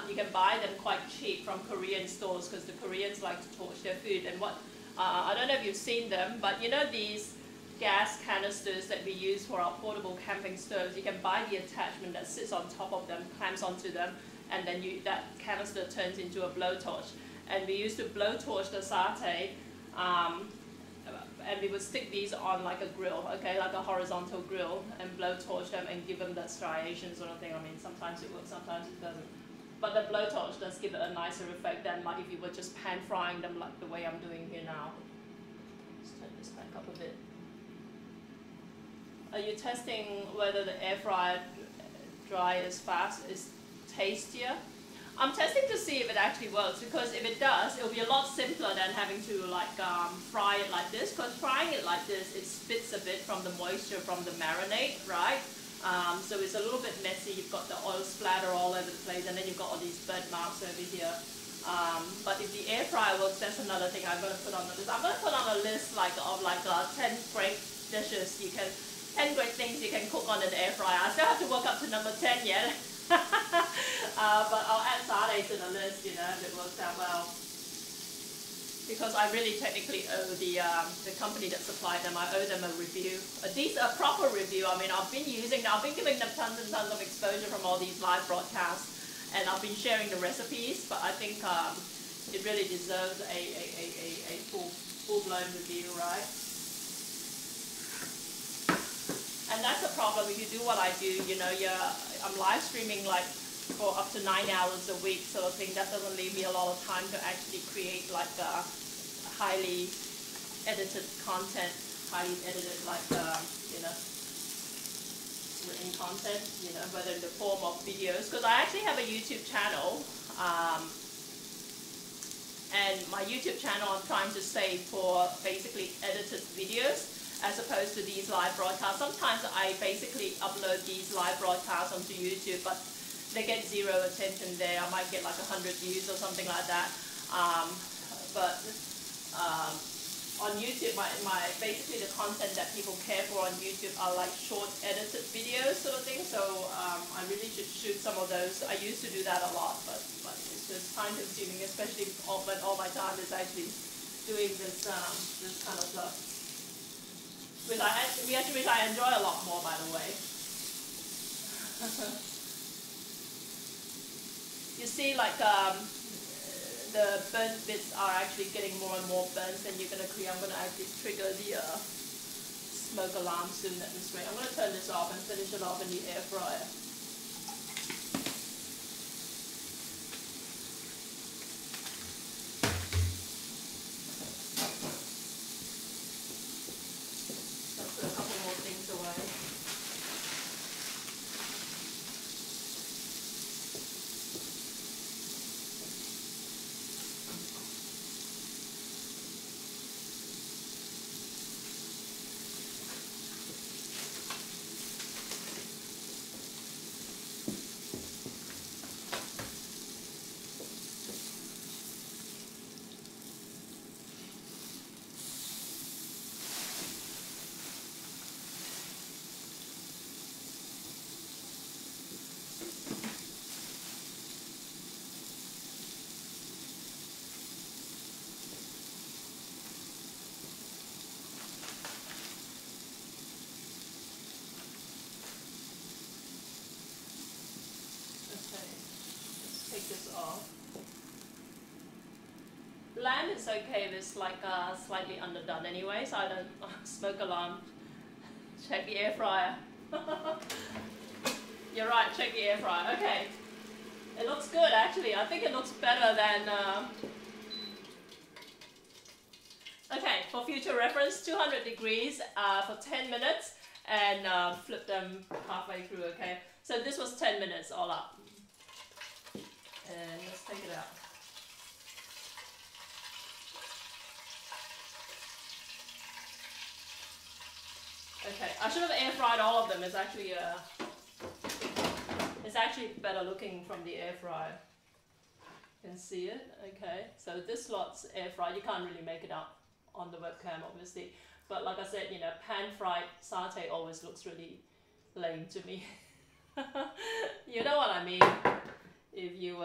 You can buy them quite cheap from Korean stores because the Koreans like to torch their food. And what I don't know if you've seen them, but you know these gas canisters that we use for our portable camping stoves. You can buy the attachment that sits on top of them, clamps onto them, and then that canister turns into a blowtorch. And we used to blowtorch the satay, and we would stick these on like a grill, okay, like a horizontal grill, and blowtorch them and give them that striation sort of thing. I mean, sometimes it works, sometimes it doesn't. But the blowtorch does give it a nicer effect than like if you were just pan frying them like the way I'm doing here now. Let's turn this back up a bit. Are you testing whether the air fryer dry as fast is tastier? I'm testing to see if it actually works, because if it does, it'll be a lot simpler than having to like fry it like this, because frying it like this, it spits a bit from the moisture from the marinade, right? So it's a little bit messy. You've got the oil splatter all over the place, and then you've got all these burnt marks over here. But if the air fryer works, that's another thing I'm going to put on the list. I'm going to put on a list like of 10 great dishes 10 great things you can cook on an air fryer. I still have to work up to number 10 yet. But I'll add satay to the list, you know, if it works out well. Because I really technically owe the company that supplied them, I owe them a review. A proper review. I mean, I've been giving them tons and tons of exposure from all these live broadcasts, and I've been sharing the recipes, but I think it really deserves a full-blown review, right? And that's the problem if you do what I do, you know, I'm live streaming like for up to 9 hours a week sort of thing. That doesn't leave me a lot of time to actually create like highly edited content, highly edited like, you know, written content, you know, whether in the form of videos. Because I actually have a YouTube channel, and my YouTube channel I'm trying to save for basically edited videos, as opposed to these live broadcasts. Sometimes I basically upload these live broadcasts onto YouTube, but they get 0 attention there. I might get like 100 views or something like that. On YouTube, basically the content that people care for on YouTube are like short edited videos sort of thing. So I really should shoot some of those. I used to do that a lot, but it's just time consuming, especially when all my time is actually doing this kind of stuff. Which I enjoy a lot more, by the way. You see, like the burnt bits are actually getting more and more burnt, and I'm gonna actually trigger the smoke alarm soon at this rate. I'm gonna turn this off and finish it off in the air fryer. Take this off. Lamb is okay if it's like slightly underdone anyway, so I don't smoke alarm. Check the air fryer. You're right, check the air fryer. Okay. It looks good actually. I think it looks better than okay, for future reference, 200 degrees for 10 minutes and flip them halfway through, okay? So this was 10 minutes all up. And let's take it out. Okay, I should have air fried all of them. It's actually better looking from the air fryer. You can see it. Okay, so this lot's air fried. You can't really make it out on the webcam, obviously. But like I said, you know, pan fried satay always looks really lame to me. You know what I mean? If you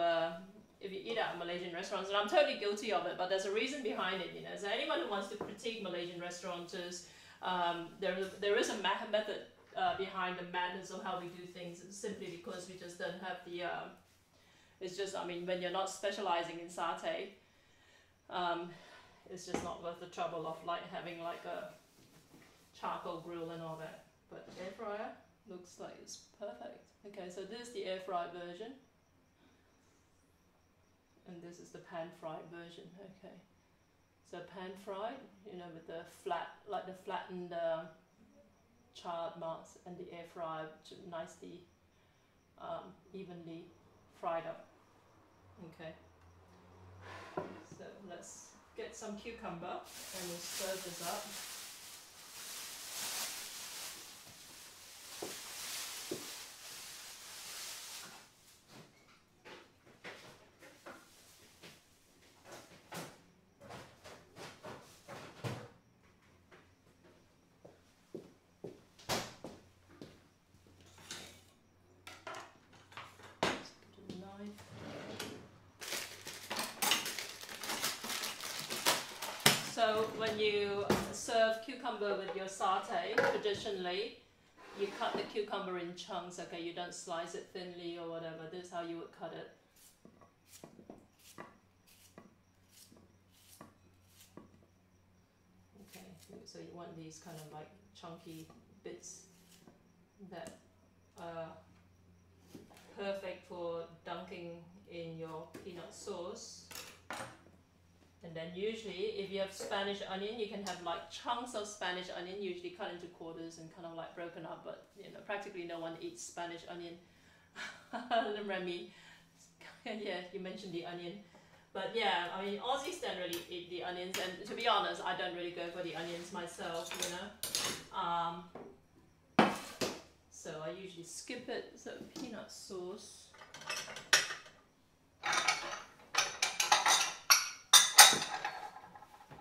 eat at Malaysian restaurants, and I'm totally guilty of it, but there's a reason behind it, you know. So anyone who wants to critique Malaysian restaurateurs, there is a method behind the madness of how we do things. It's simply because we just don't have the. It's just, I mean, when you're not specializing in satay, it's just not worth the trouble of like having like charcoal grill and all that. But air fryer looks like it's perfect. Okay, so this is the air fried version. And this is the pan fried version. Okay. So pan fried, you know, with the flat, like the flattened charred marks, and the air fryer nicely, evenly fried up. Okay. So let's get some cucumber and we'll stir this up. So when you serve cucumber with your satay, traditionally, you cut the cucumber in chunks, okay? You don't slice it thinly or whatever. This is how you would cut it. Okay, so you want these kind of like chunky bits that are perfect for dunking in your peanut sauce. And then usually, if you have Spanish onion, you can have like chunks of Spanish onion, usually cut into quarters and kind of like broken up. But you know, practically no one eats Spanish onion. Remy, yeah, you mentioned the onion. But yeah, I mean, Aussies don't really eat the onions, and to be honest, I don't really go for the onions myself, you know. So I usually skip it. So peanut sauce.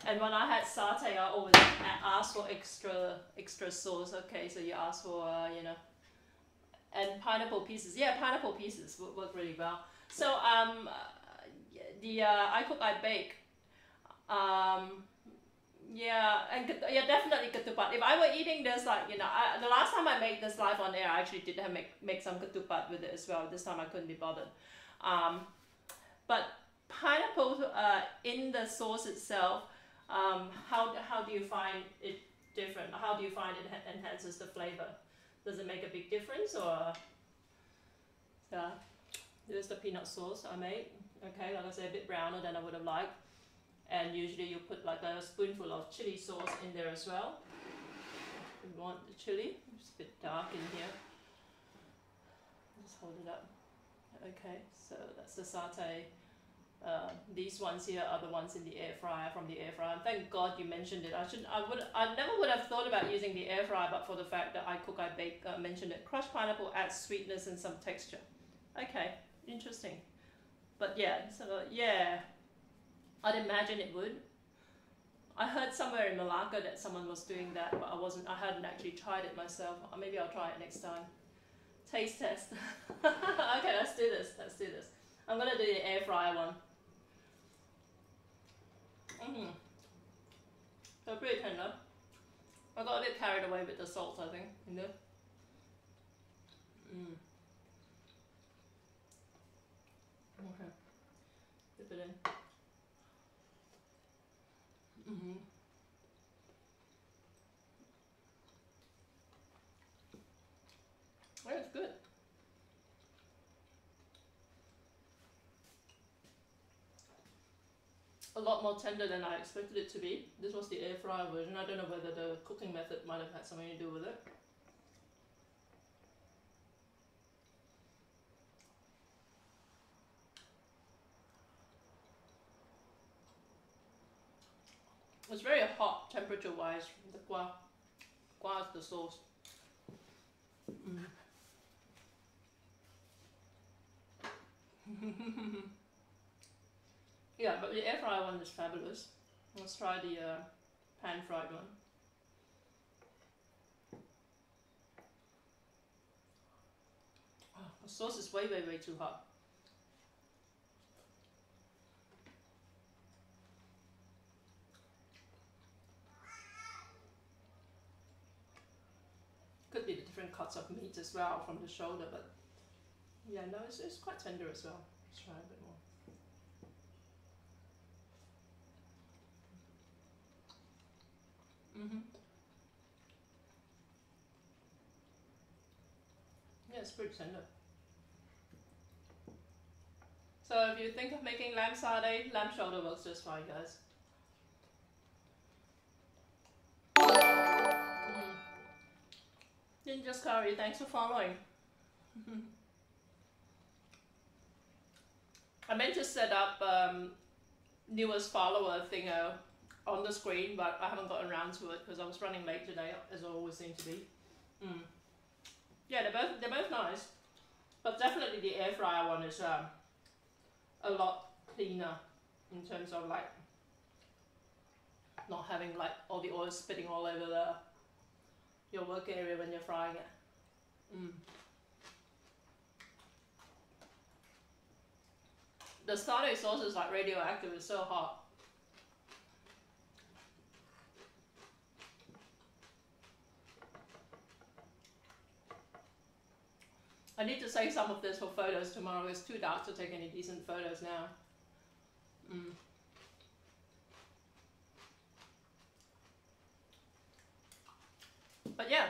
And when I had satay, I always ask for extra sauce. Okay, so you ask for you know, and pineapple pieces. Yeah, pineapple pieces would work really well. So I cook, I bake. Yeah, and yeah, definitely ketupat. If I were eating this, like, you know, the last time I made this live on air, I actually did make some ketupat with it as well. This time I couldn't be bothered. But pineapple in the sauce itself. How do you find it different? How do you find it enhances the flavor? Does it make a big difference, or? This is the peanut sauce I made. Okay, like I said, a bit browner than I would have liked. And usually you put like a spoonful of chili sauce in there as well. You want the chili? It's a bit dark in here. Just hold it up. Okay, so that's the satay. These ones here are the ones in the air fryer, from the air fryer. And thank God you mentioned it. I never would have thought about using the air fryer, but for the fact that I cook, I bake, mentioned it. Crushed pineapple adds sweetness and some texture. Okay, interesting. But yeah, so yeah, I'd imagine it would. I heard somewhere in Malacca that someone was doing that, but I hadn't actually tried it myself. Or maybe I'll try it next time. Taste test. Okay, let's do this. Let's do this. I'm gonna do the air fryer one. They're pretty tender. I got a bit carried away with the salt, I think, you know. Okay. Dip it in. Oh, it's good. A lot more tender than I expected it to be. This was the air fryer version. I don't know whether the cooking method might have had something to do with it. It's very hot temperature wise. The gua is the sauce. Yeah, but the air fryer one is fabulous. Let's try the pan fried one. Oh, the sauce is way too hot. Could be the different cuts of meat as well from the shoulder, but yeah, no, it's quite tender as well. Let's try a bit more. it's pretty tender. So if you think of making lamb satay, lamb shoulder works just fine, guys. Ninja Curry, thanks for following. I meant to set up newest follower thing on the screen, but I haven't gotten around to it because I was running late today, as I always seem to be. Yeah, they're both nice, but definitely the air fryer one is a lot cleaner in terms of like not having like all the oil spitting all over your work area when you're frying it. The satay sauce is like radioactive, it's so hot. I need to save some of this for photos tomorrow. It's too dark to take any decent photos now. But yeah,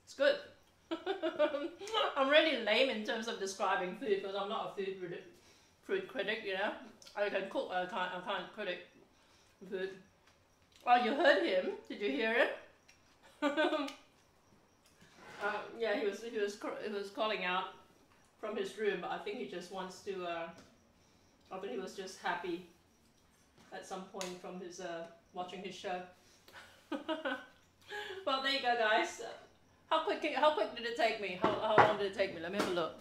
it's good. I'm really lame in terms of describing food because I'm not a food critic, you know. I can cook, I can't critic food. Oh, you heard him? Did you hear him? Yeah, he was calling out from his room, but I think he just wants to. I think he was just happy at some point from his watching his show. Well, there you go, guys. How quick did it take me? How long did it take me? Let me have a look.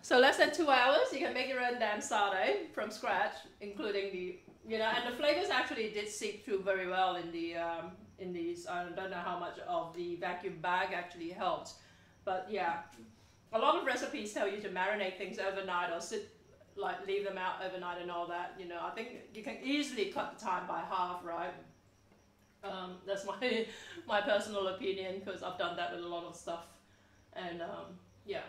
So less than 2 hours, you can make your own damn satay from scratch, including the, you know, and the flavors actually did seep through very well in the in these. I don't know how much of the vacuum bag actually helped, but yeah, a lot of recipes tell you to marinate things overnight or leave them out overnight and all that. You know, I think you can easily cut the time by half, right? That's my personal opinion because I've done that with a lot of stuff, and yeah.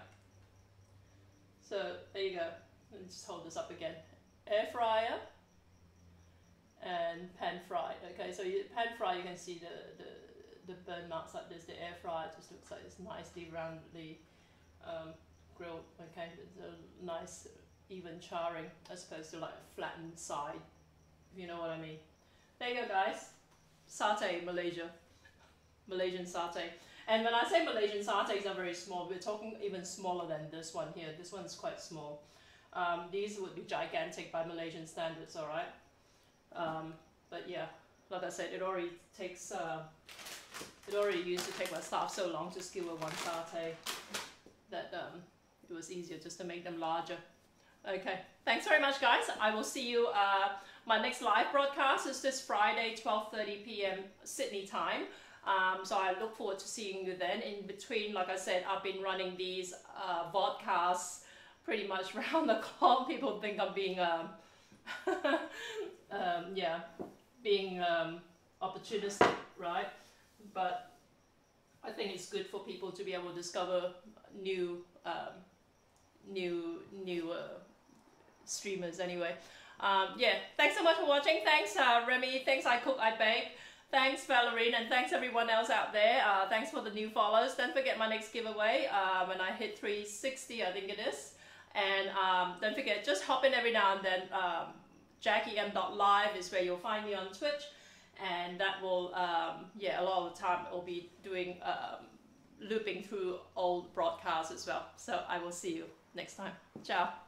So there you go. Let me just hold this up again. Air fryer and pan fried. Okay, so pan fry, you can see the burn marks like this. The air fryer just looks like it's nicely roundly grilled. Okay, it's a nice even charring as opposed to like a flattened side, if you know what I mean. There you go, guys. Satay, Malaysian satay. And when I say Malaysian satays are very small, we're talking even smaller than this one here. This one's quite small. These would be gigantic by Malaysian standards, all right? But yeah, like I said, it already used to take my staff so long to skewer one satay that it was easier just to make them larger. Okay, thanks very much, guys. I will see you. My next live broadcast is this Friday, 12:30 p.m. Sydney time. So I look forward to seeing you then. In between, like I said, I've been running these vodcasts pretty much round the clock. People think I'm being, yeah, being opportunistic, right? But I think it's good for people to be able to discover new streamers anyway. Yeah, thanks so much for watching. Thanks Remy, thanks I Cook, I Bake. Thanks Valerine, and thanks everyone else out there. Thanks for the new follows. Don't forget my next giveaway when I hit 360, I think it is. And don't forget, just hop in every now and then. JackieM.live is where you'll find me on Twitch. And that will, yeah, a lot of the time I'll be doing, looping through old broadcasts as well. So I will see you next time. Ciao.